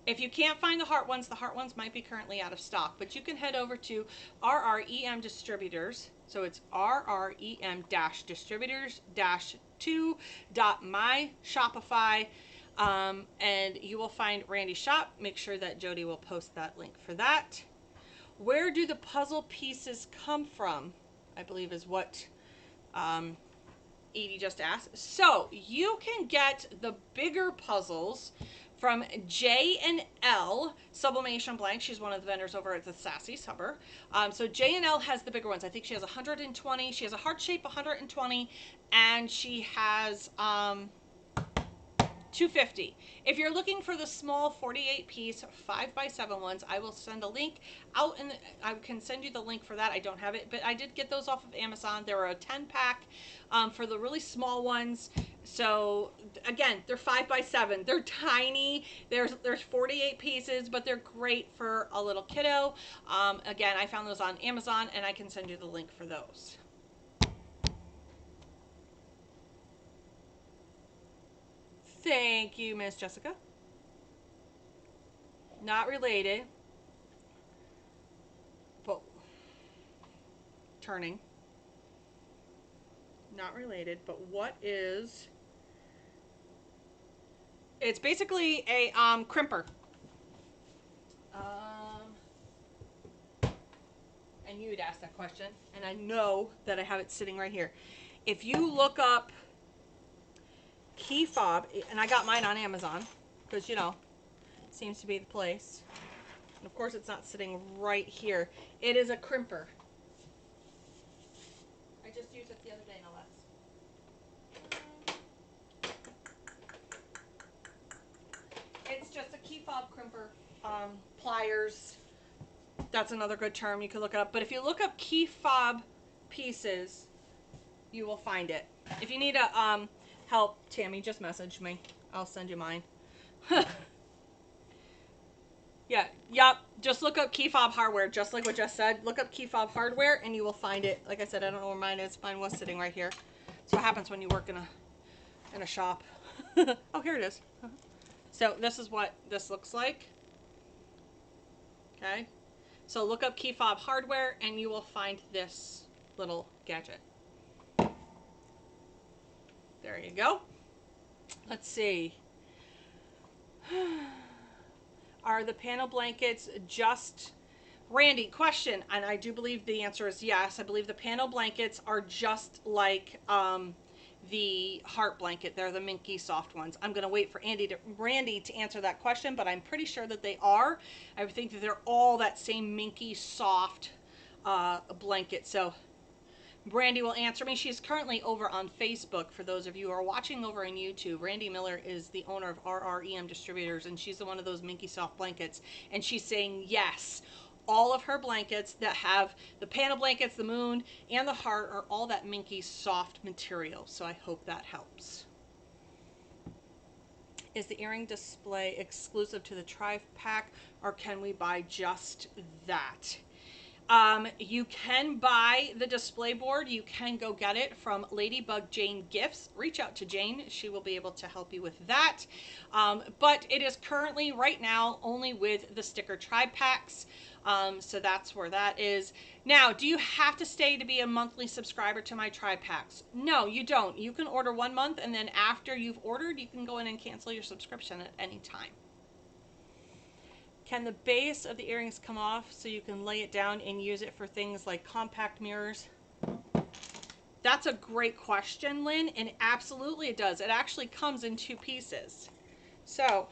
If you can't find the heart ones might be currently out of stock, but you can head over to RREM Distributors. So it's RREM-distributors-2.myshopify, and you will find Randy's shop. Make sure that Jody will post that link for that. Where do the puzzle pieces come from? I believe is what Edie just asked. So you can get the bigger puzzles from J&L Sublimation Blank. She's one of the vendors over at the Sassy Subber. So J&L has the bigger ones. I think she has 120. She has a heart shape 120, and she has 250. If you're looking for the small 48 piece 5x7 ones, I will send a link out, and I can send you the link for that. I don't have it, but I did get those off of Amazon. There are a 10 pack for the really small ones. So again, they're 5x7. They're tiny. There's 48 pieces, but they're great for a little kiddo. Again, I found those on Amazon, and I can send you the link for those. Thank you, Miss Jessica. Not related, but turning. Not related, but what is... It's basically a crimper. And you had asked that question, and I know that I have it sitting right here. If you look up Key Fob, and I got mine on Amazon, because, you know, it seems to be the place. And of course, it's not sitting right here. It is a crimper. I just used it the other day, no less. It's just a Key Fob crimper. Pliers. That's another good term. You can look it up. But if you look up Key Fob pieces, you will find it. If you need a help, Tammy, just message me. I'll send you mine. Yeah, yep. Just look up Key Fob hardware, just like what Jess said. Look up Key Fob hardware, and you will find it. Like I said, I don't know where mine is. Mine was sitting right here. That's what happens when you work in a shop. Oh, here it is. So this is what this looks like. Okay. So look up Key Fob hardware, and you will find this little gadget. There you go. Let's see. Are the panel blankets just... Randy, question, and I do believe the answer is yes. I believe the panel blankets are just like the heart blanket. They're the minky soft ones. I'm going to wait for Randy to answer that question, but I'm pretty sure that they are. I think that they're all that same minky soft blanket. So Randy will answer me. She's currently over on Facebook. For those of you who are watching over on YouTube, Randy Miller is the owner of RREM Distributors, and she's the one of those minky soft blankets, and she's saying yes. all of her blankets that have the panel blankets, the moon, and the heart are all that minky soft material. So I hope that helps. Is the earring display exclusive to the tri-pack, or can we buy just that? You can buy the display board. You can go get it from Ladybug Jane Gifts. Reach out to Jane. She will be able to help you with that. But it is currently, right now, only with the sticker tri-packs. So that's where that is. Now, do you have to stay to be a monthly subscriber to my tri-packs? No, you don't. You can order 1 month, and then after you've ordered, you can go in and cancel your subscription at any time. Can the base of the earrings come off so you can lay it down and use it for things like compact mirrors? That's a great question, Lynn, and absolutely it does. It actually comes in 2 pieces. So,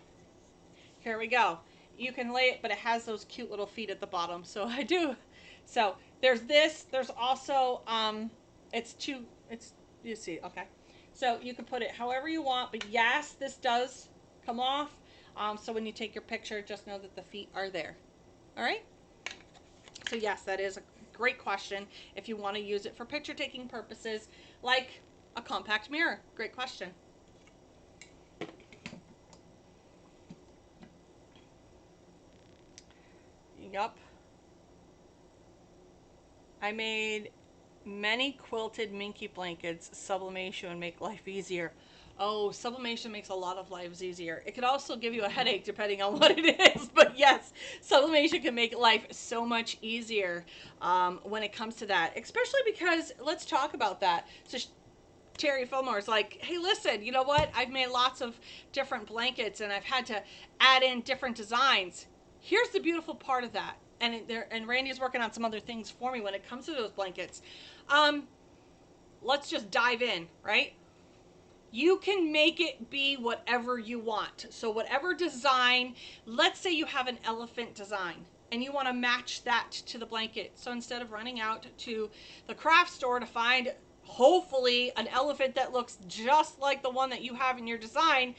here we go. You can lay it, but it has those cute little feet at the bottom. So I do. So there's this. There's also, you see, okay. So you can put it however you want, but yes, this does come off. So when you take your picture, just know that the feet are there. All right. So yes, that is a great question. If you want to use it for picture taking purposes, like a compact mirror. Great question. Yup. I made many quilted minky blankets. Sublimation would make life easier. Oh, sublimation makes a lot of lives easier. It could also give you a headache depending on what it is. But yes, sublimation can make life so much easier when it comes to that. Especially because, let's talk about that. So Terry Fillmore's like, hey, listen, you know what? I've made lots of different blankets and I've had to add in different designs. Here's the beautiful part of that. And Randy's working on some other things for me when it comes to those blankets. Let's just dive in, right? You can make it be whatever you want. So whatever design, let's say you have an elephant design and you want to match that to the blanket. So instead of running out to the craft store to find, hopefully, an elephant that looks just like the one that you have in your design,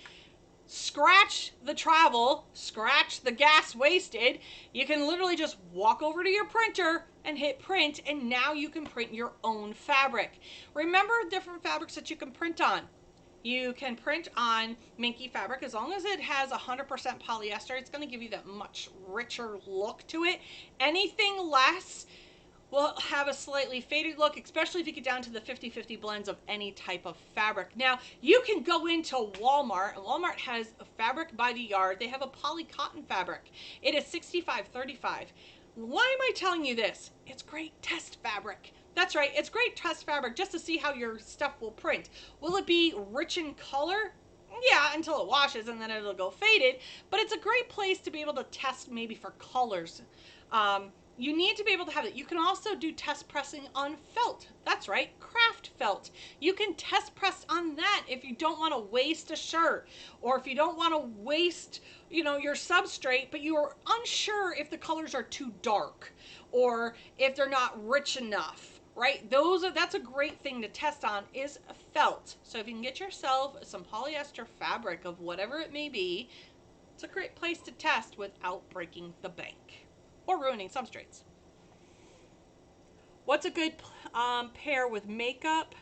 scratch the travel, scratch the gas wasted. You can literally just walk over to your printer and hit print, and now you can print your own fabric. Remember different fabrics that you can print on. You can print on minky fabric as long as it has 100% polyester. It's going to give you that much richer look to it. Anything less will have a slightly faded look, especially if you get down to the 50-50 blends of any type of fabric. Now, you can go into Walmart, and Walmart has a fabric by the yard. They have a poly cotton fabric. It is $65.35. Why am I telling you this? It's great test fabric. That's right, it's great test fabric just to see how your stuff will print. Will it be rich in color? Yeah, until it washes and then it'll go faded, but it's a great place to be able to test maybe for colors. You need to be able to have it. You can also do test pressing on felt. That's right, craft felt. You can test press on that if you don't want to waste a shirt, or if you don't want to waste, your substrate, but you are unsure if the colors are too dark or if they're not rich enough. Right? That's a great thing to test on is felt. So if you can get yourself some polyester fabric of whatever it may be, it's a great place to test without breaking the bank or ruining substrates. What's a good pair with makeup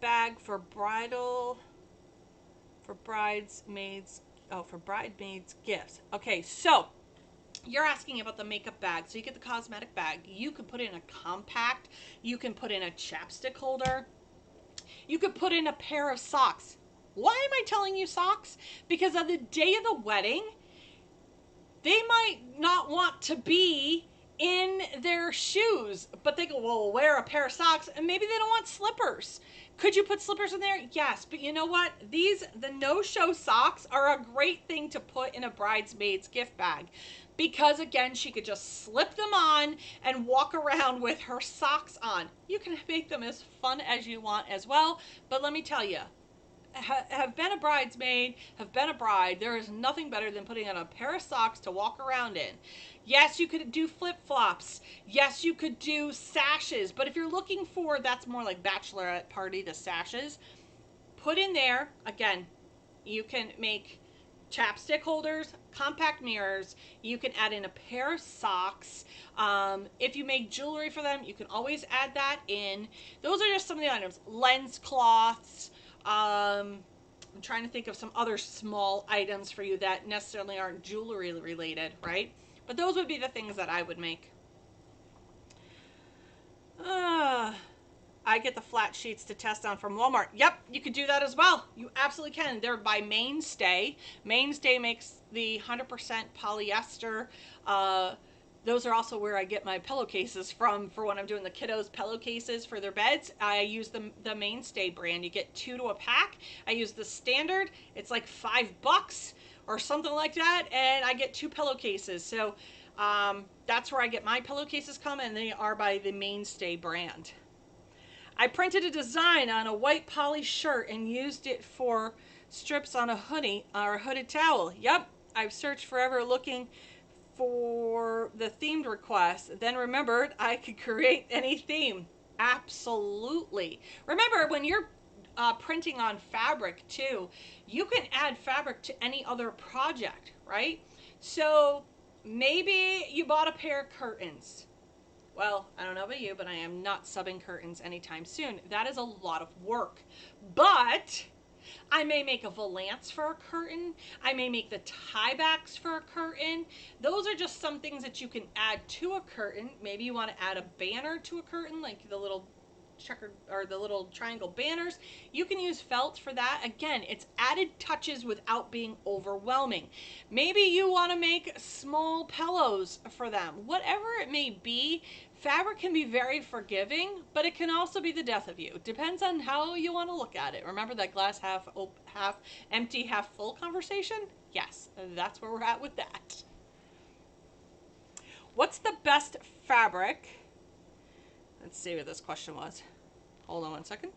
bag for bridesmaids gifts? Okay, so you're asking about the makeup bag. So you get the cosmetic bag. You can put in a compact. You can put in a chapstick holder. You could put in a pair of socks. Why am I telling you socks? Because on the day of the wedding, they might not want to be in their shoes, but they go, well, we'll wear a pair of socks, and maybe they don't want slippers. Could you put slippers in there? Yes, but you know what? The no-show socks are a great thing to put in a bridesmaid's gift bag, because again, she could just slip them on and walk around with her socks on. You can make them as fun as you want as well, but let me tell you, have been a bridesmaid, have been a bride, there is nothing better than putting on a pair of socks to walk around in. Yes, you could do flip-flops. Yes, you could do sashes. But if you're looking for, that's more like bachelorette party, the sashes, put in there, again, you can make chapstick holders, compact mirrors. You can add in a pair of socks. If you make jewelry for them, you can always add that in. Those are just some of the items. Lens cloths. I'm trying to think of some other small items for you that necessarily aren't jewelry related, right? But those would be the things that I would make. I get the flat sheets to test on from Walmart. Yep, you could do that as well. You absolutely can. They're by Mainstay. Mainstay makes the 100% polyester. Those are also where I get my pillowcases from for when I'm doing the kiddos pillowcases for their beds. I use the Mainstay brand. You get 2 to a pack. I use the standard. It's like $5 or something like that, and I get 2 pillowcases. So that's where I get my pillowcases come, and they are by the Mainstay brand. I printed a design on a white poly shirt and used it for strips on a hoodie or a hooded towel. Yep, I've searched forever looking for the themed request, then remembered I could create any theme. Absolutely. Remember, when you're printing on fabric too, you can add fabric to any other project, right? So maybe you bought a pair of curtains. Well, I don't know about you, but I am not subbing curtains anytime soon. That is a lot of work. But I may make a valance for a curtain. I may make the tie backs for a curtain. Those are just some things that you can add to a curtain. Maybe you want to add a banner to a curtain, like the little checkered or the little triangle banners. You can use felt for that. Again, it's added touches without being overwhelming. Maybe you want to make small pillows for them. Whatever it may be, fabric can be very forgiving, but it can also be the death of you. Depends on how you want to look at it. Remember that glass half empty, half full conversation? Yes, that's where we're at with that. What's the best fabric? Let's see what this question was. Hold on one second.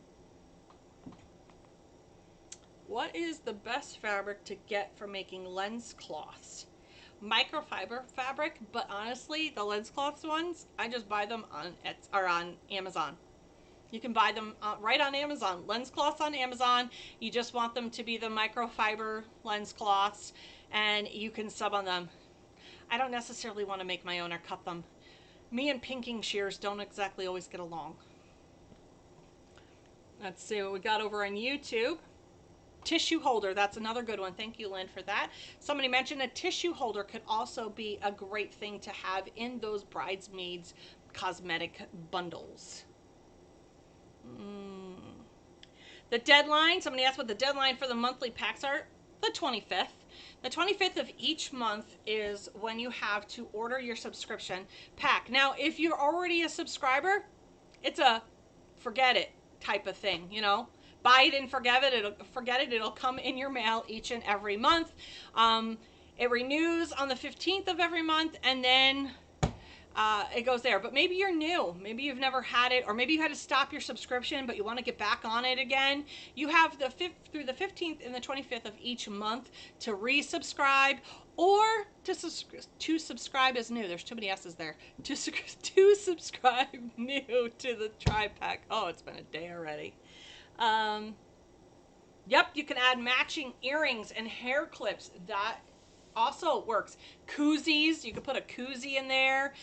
What is the best fabric to get for making lens cloths? Microfiber fabric, but honestly, the lens cloths ones, I just buy them on Amazon. You can buy them right on Amazon. Lens cloths on Amazon. You just want them to be the microfiber lens cloths, and you can sub on them. I don't necessarily want to make my own or cut them. Me and pinking shears don't exactly always get along. Let's see what we got over on YouTube. Tissue holder, that's another good one. Thank you, Lynn, for that. Somebody mentioned a tissue holder could also be a great thing to have in those bridesmaids cosmetic bundles. The deadline, somebody asked what the deadline for the monthly packs are. The 25th. The 25th of each month is when you have to order your subscription pack. Now, if you're already a subscriber, it's a forget it type of thing, you know. Buy it and forget it. It'll come in your mail each and every month. It renews on the 15th of every month, and then it goes there. But maybe you're new. Maybe you've never had it, or maybe you had to stop your subscription, but you want to get back on it again. You have the 5th through the 15th and the 25th of each month to resubscribe, or to subscribe as new. There's too many S's there. To subscribe new to the tri-pack. Oh, it's been a day already. Yep, you can add matching earrings and hair clips. That also works. Koozies, you can put a koozie in there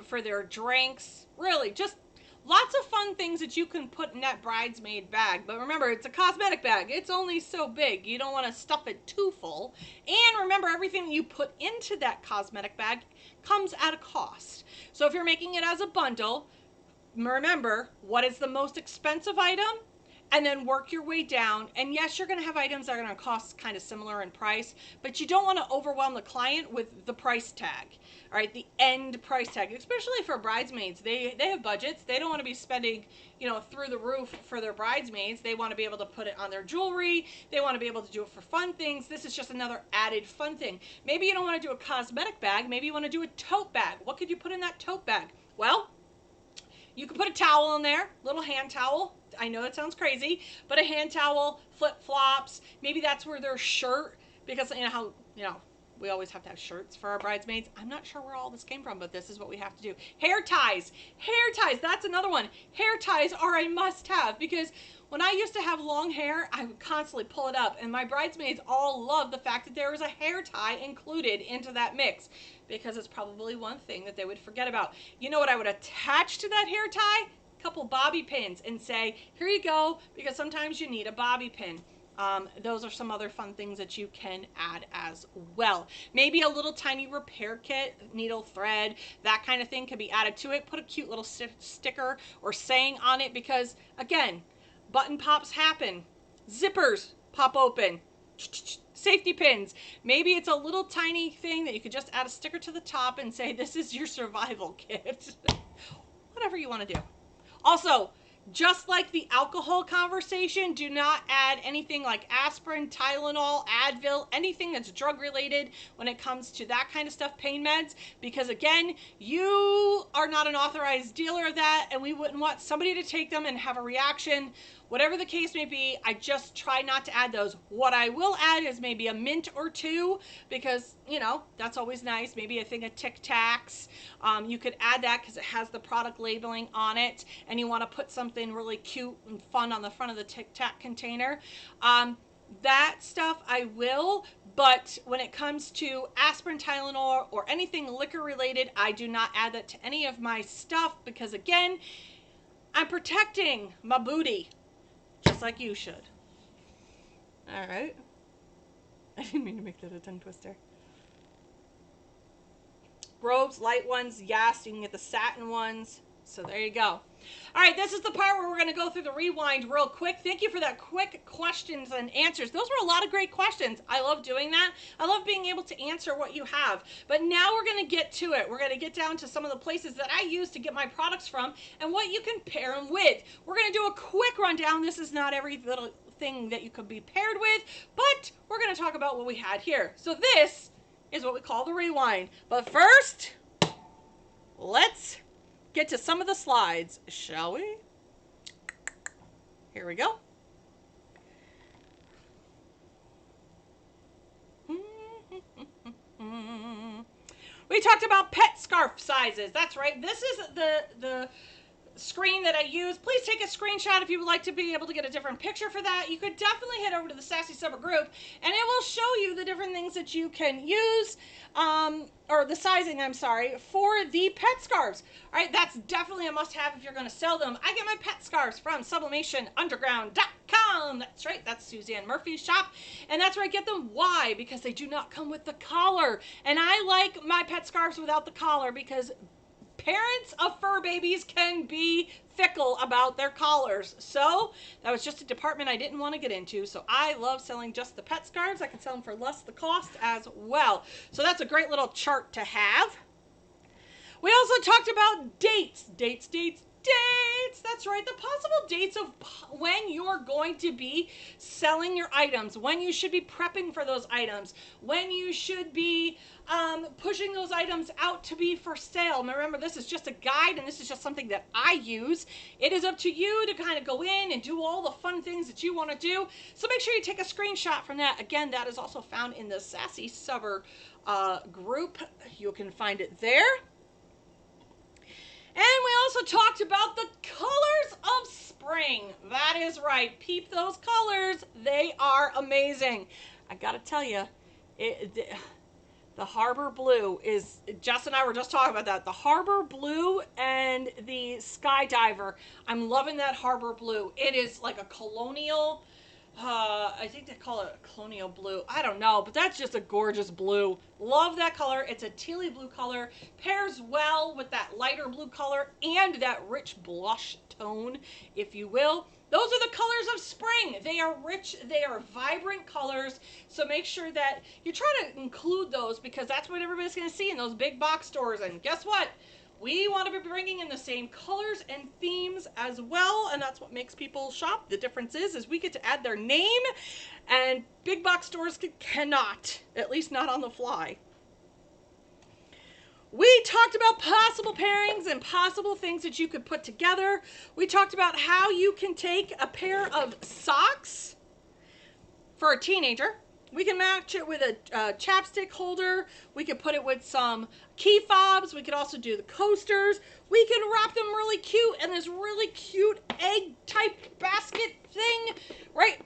for their drinks. Really, just lots of fun things that you can put in that bridesmaid bag. But remember, it's a cosmetic bag. It's only so big. You don't want to stuff it too full. And remember, everything that you put into that cosmetic bag comes at a cost. So if you're making it as a bundle, remember, what is the most expensive item? And then work your way down. And yes, you're going to have items that are going to cost kind of similar in price, but you don't want to overwhelm the client with the price tag. All right, the end price tag, especially for bridesmaids. They have budgets. They don't want to be spending, you know, through the roof for their bridesmaids. They want to be able to put it on their jewelry. They want to be able to do it for fun things. This is just another added fun thing. Maybe you don't want to do a cosmetic bag. Maybe you want to do a tote bag. What could you put in that tote bag? Well, you could put a towel in there, little hand towel. I know that sounds crazy, but a hand towel, flip-flops, maybe that's where their shirt, because you know how, we always have to have shirts for our bridesmaids. I'm not sure where all this came from, but this is what we have to do. Hair ties, that's another one. Hair ties are a must-have, because When I used to have long hair, I would constantly pull it up, and my bridesmaids all loved the fact that there was a hair tie included into that mix, because it's probably one thing that they would forget about. You know what I would attach to that hair tie? A couple bobby pins and say, here you go, because sometimes you need a bobby pin. Those are some other fun things that you can add as well. Maybe a little tiny repair kit, needle, thread, that kind of thing can be added to it. Put a cute little sticker or saying on it, because again, button pops happen, zippers pop open, safety pins. Maybe it's a little tiny thing that you could just add a sticker to the top and say, this is your survival kit. Whatever you want to do. Also, just like the alcohol conversation, do not add anything like aspirin, Tylenol, Advil, anything that's drug related when it comes to that kind of stuff, pain meds, because again, you are not an authorized dealer of that, and we wouldn't want somebody to take them and have a reaction. Whatever the case may be, I just try not to add those. What I will add is maybe a mint or two, because, you know, that's always nice. Maybe a thing of Tic Tacs. You could add that because it has the product labeling on it, and you want to put something really cute and fun on the front of the Tic Tac container. That stuff I will, but when it comes to aspirin, Tylenol, or anything liquor related, I do not add that to any of my stuff, because again, I'm protecting my booty. Just like you should. All right. I didn't mean to make that a tongue twister. Robes, light ones, yes, you can get the satin ones. So there you go. All right, this is the part where we're going to go through the rewind real quick. Thank you for that quick questions and answers. Those were a lot of great questions. I love doing that. I love being able to answer what you have. But now we're going to get to it. We're going to get down to some of the places that I use to get my products from and what you can pair them with. We're going to do a quick rundown. This is not every little thing that you could be paired with, but we're going to talk about what we had here. So this is what we call the rewind. But first, let's get to some of the slides, shall we? Here we go. We talked about pet scarf sizes. That's right. This is the screen that I use. Please take a screenshot if you would like to be able to get a different picture for that. You could definitely head over to the Sassy Summer group, and it will show you the different things that you can use, or the sizing, I'm sorry, for the pet scarves. All right, that's definitely a must-have if you're going to sell them. I get my pet scarves from sublimationunderground.com. That's right, that's Suzanne Murphy's shop, and that's where I get them. Why? Because they do not come with the collar, and I like my pet scarves without the collar, because parents of fur babies can be fickle about their collars. So that was just a department I didn't want to get into. So I love selling just the pet scarves. I can sell them for less the cost as well. So that's a great little chart to have. We also talked about dates. Dates. That's right. The possible dates of when you're going to be selling your items, when you should be prepping for those items, when you should be pushing those items out to be for sale. Now, remember, this is just a guide, and this is just something that I use. It is up to you to kind of go in and do all the fun things that you want to do. So make sure you take a screenshot from that. Again, that is also found in the Sassy Summer group. You can find it there. And we also talked about the colors of spring. That is right. Peep those colors. They are amazing. I gotta tell you, the Harbor Blue is, Jess and I were just talking about that. The Harbor Blue and the Skydiver. I'm loving that Harbor Blue. It is like a colonial, I think they call it a colonial blue. I don't know, but that's just a gorgeous blue. Love that color. It's a tealy blue color. Pairs well with that lighter blue color and that rich blush tone, if you will. Those are the colors of spring. They are rich, they are vibrant colors. So make sure that you try to include those, because that's what everybody's going to see in those big box stores. And guess what? We want to be bringing in the same colors and themes as well, and that's what makes people shop. The difference is we get to add their name, and big box stores cannot, at least not on the fly. We talked about possible pairings and possible things that you could put together. We talked about how you can take a pair of socks for a teenager. We can match it with a chapstick holder. We could put it with some key fobs. We could also do the coasters. We can wrap them really cute in this really cute egg type basket thing, right?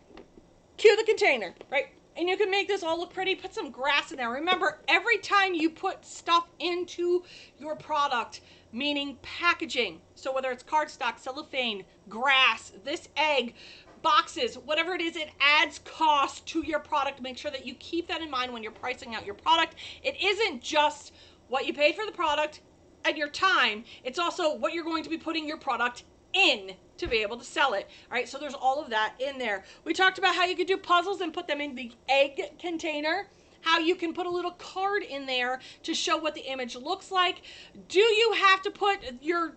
Cue the container, right? And you can make this all look pretty. Put some grass in there. Remember, every time you put stuff into your product, meaning packaging, so whether it's cardstock, cellophane, grass, this egg, boxes, whatever it is, it adds cost to your product. Make sure that you keep that in mind when you're pricing out your product. It isn't just what you paid for the product and your time. It's also what you're going to be putting your product in to be able to sell it. All right, so there's all of that in there. We talked about how you could do puzzles and put them in the egg container, how you can put a little card in there to show what the image looks like. Do you have to put your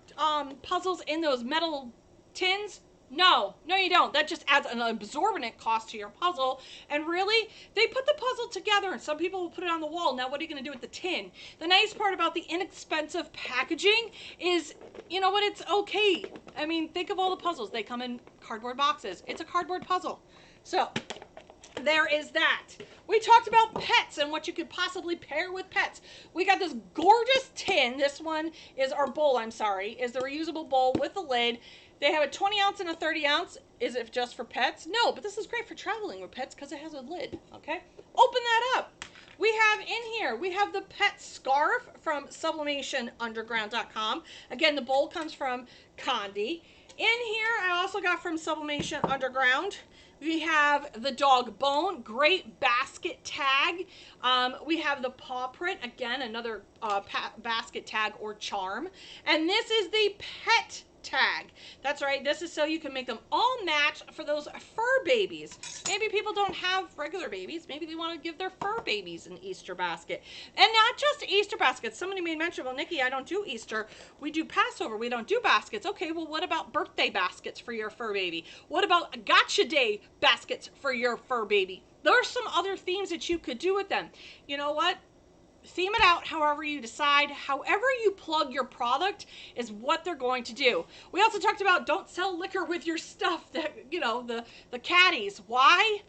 puzzles in those metal tins? No, you don't. That just adds an absorbent cost to your puzzle. And really, they put the puzzle together, and some people will put it on the wall. Now, what are you going to do with the tin? The nice part about the inexpensive packaging is, you know what, it's okay. I mean, think of all the puzzles. They come in cardboard boxes. It's a cardboard puzzle. So, there is that. We talked about pets and what you could possibly pair with pets. We got this gorgeous tin. This one is our bowl, is the reusable bowl with the lid. They have a 20 ounce and a 30 ounce. Is it just for pets? No, but this is great for traveling with pets because it has a lid, okay? Open that up. We have in here, we have the pet scarf from sublimationunderground.com. Again, the bowl comes from Condi. In here, I also got from Sublimation Underground. We have the dog bone, great basket tag. We have the paw print, again, another basket tag or charm. And this is the pet tag. That's right. This is so you can make them all match for those fur babies. Maybe people don't have regular babies. Maybe they want to give their fur babies an Easter basket. And not just Easter baskets. Somebody made mention, well, Nikki, I don't do Easter. We do Passover. We don't do baskets. Okay, well, what about birthday baskets for your fur baby? What about gotcha day baskets for your fur baby? There are some other themes that you could do with them. You know what? Theme it out however you decide. However you plug your product is what they're going to do. We also talked about don't sell liquor with your stuff, that, you know, the caddies. Why?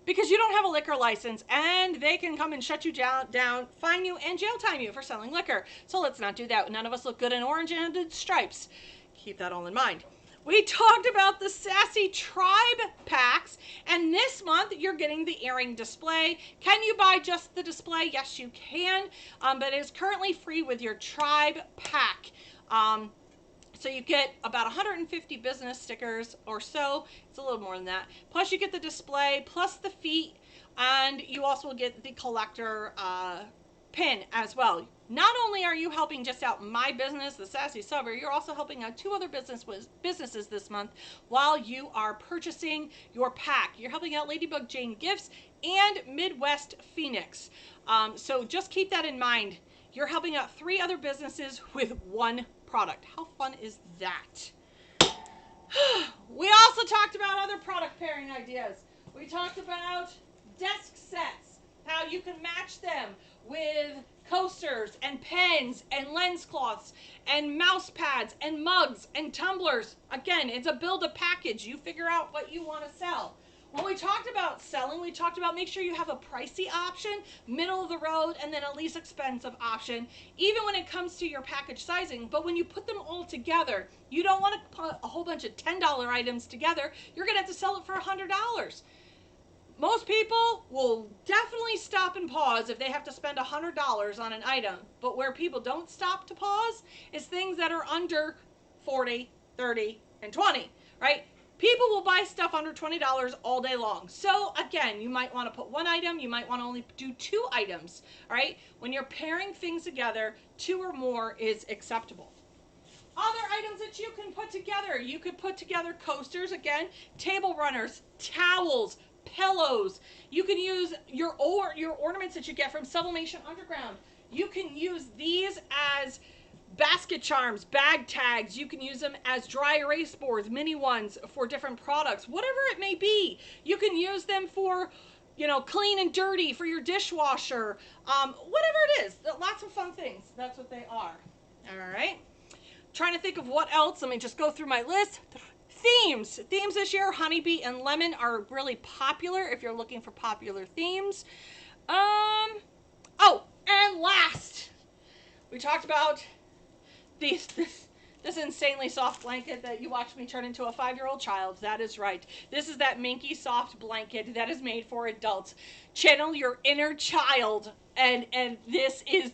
Because you don't have a liquor license and they can come and shut you down, fine you, and jail time you for selling liquor. So let's not do that. None of us look good in orange-ended stripes. Keep that all in mind. We talked about the Sassy Tribe packs, and this month you're getting the earring display. Can you buy just the display? Yes, you can, but it is currently free with your Tribe pack. So you get about 150 business stickers or so. It's a little more than that. Plus you get the display, plus the feet, and you also will get the collector pin as well. Not only are you helping just out my business, the Sassy Subber, you're also helping out 2 other businesses this month while you are purchasing your pack. You're helping out Ladybug Jane Gifts and Midwest Phoenix. So just keep that in mind. You're helping out 3 other businesses with 1 product. How fun is that? We also talked about other product pairing ideas. We talked about desk sets, how you can match them with coasters and pens and lens cloths and mouse pads and mugs and tumblers. Again, it's a build a package. You figure out what you want to sell. When we talked about selling, we talked about make sure you have a pricey option, middle of the road, and then a least expensive option, even when it comes to your package sizing. But when you put them all together, you don't want to put a whole bunch of $10 items together. You're going to have to sell it for $100. Most people will definitely stop and pause if they have to spend $100 on an item. But where people don't stop to pause is things that are under 40, 30, and 20, right? People will buy stuff under $20 all day long. So again, you might want to put 1 item. You might want to only do 2 items, all right? When you're pairing things together, 2 or more is acceptable. Other items that you can put together. You could put together coasters, again, table runners, towels, pillows. You can use your ornaments that you get from Sublimation Underground. You can use these as basket charms, bag tags. You can use them as dry erase boards, mini ones for different products, whatever it may be. You can use them for, you know, clean and dirty for your dishwasher, whatever it is. Lots of fun things. That's what they are. All right. Trying to think of what else. Let me just go through my list. themes. Themes this year, honeybee and lemon are really popular if you're looking for popular themes. Oh, and last, we talked about this insanely soft blanket that you watched me turn into a 5-year-old child. That is right. This is that minky soft blanket that is made for adults. Channel your inner child, and this is,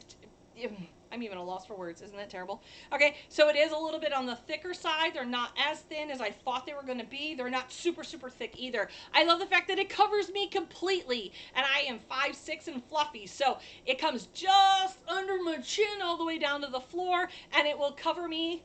I'm even at a loss for words. Isn't that terrible? Okay, so it is a little bit on the thicker side. They're not as thin as I thought they were going to be. They're not super, super thick either. I love the fact that it covers me completely, and I am 5'6" and fluffy, so it comes just under my chin all the way down to the floor, and it will cover me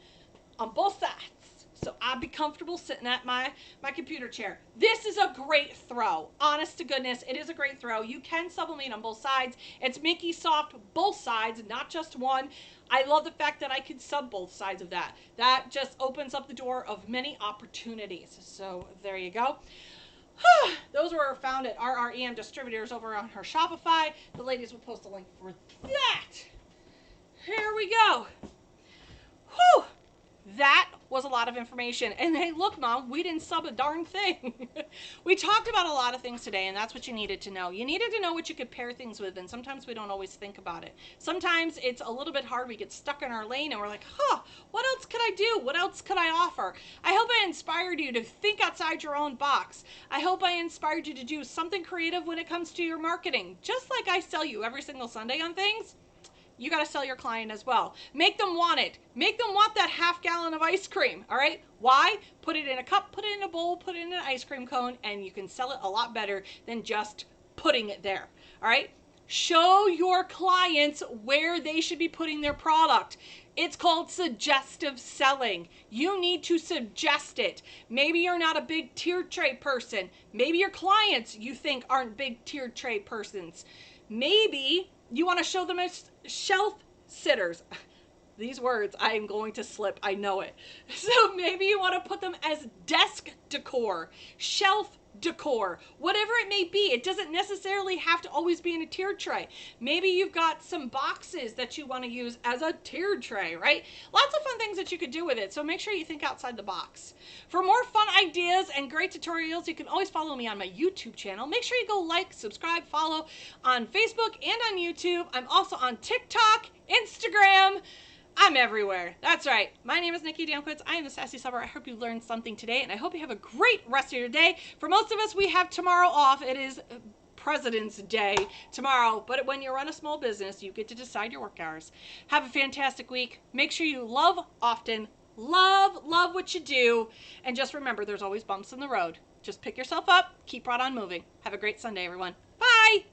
on both sides. So I'll be comfortable sitting at my computer chair. This is a great throw. Honest to goodness, it is a great throw. You can sublimate on both sides. It's Mickey Soft both sides, not just one. I love the fact that I can sub both sides of that. That just opens up the door of many opportunities. So there you go. Those were found at RREM Distributors over on her Shopify. The ladies will post a link for that. Here we go. Whew. That was a lot of information. And hey, look, Mom, we didn't sub a darn thing. We talked about a lot of things today, and that's what you needed to know. You needed to know what you could pair things with, and sometimes we don't always think about it. Sometimes it's a little bit hard. We get stuck in our lane, and we're like, what else could I do? What else could I offer? I hope I inspired you to think outside your own box. I hope I inspired you to do something creative when it comes to your marketing. Just like I sell you every single Sunday on things, you got to sell your client as well. Make them want it. Make them want that half gallon of ice cream. All right. Why? Put it in a cup, put it in a bowl, put it in an ice cream cone, and you can sell it a lot better than just putting it there. All right. Show your clients where they should be putting their product. It's called suggestive selling. You need to suggest it. Maybe you're not a big tier tray person. Maybe your clients you think aren't big tier tray persons. Maybe you want to show them as shelf sitters. These words, I am going to slip. I know it. So maybe you want to put them as desk decor, shelf decor, whatever it may be. It doesn't necessarily have to always be in a tier tray. Maybe you've got some boxes that you want to use as a tier tray, right? Lots of fun things that you could do with it. So make sure you think outside the box. For more fun ideas and great tutorials, you can always follow me on my YouTube channel. Make sure you go like, subscribe, follow on Facebook and on YouTube. I'm also on TikTok, Instagram. I'm everywhere. That's right. My name is Nikki Damquitz. I am the Sassy Subber. I hope you learned something today, and I hope you have a great rest of your day. For most of us, we have tomorrow off. It is President's Day tomorrow, but when you run a small business, you get to decide your work hours. Have a fantastic week. Make sure you love often. Love what you do. And just remember, there's always bumps in the road. Just pick yourself up. Keep right on moving. Have a great Sunday, everyone. Bye.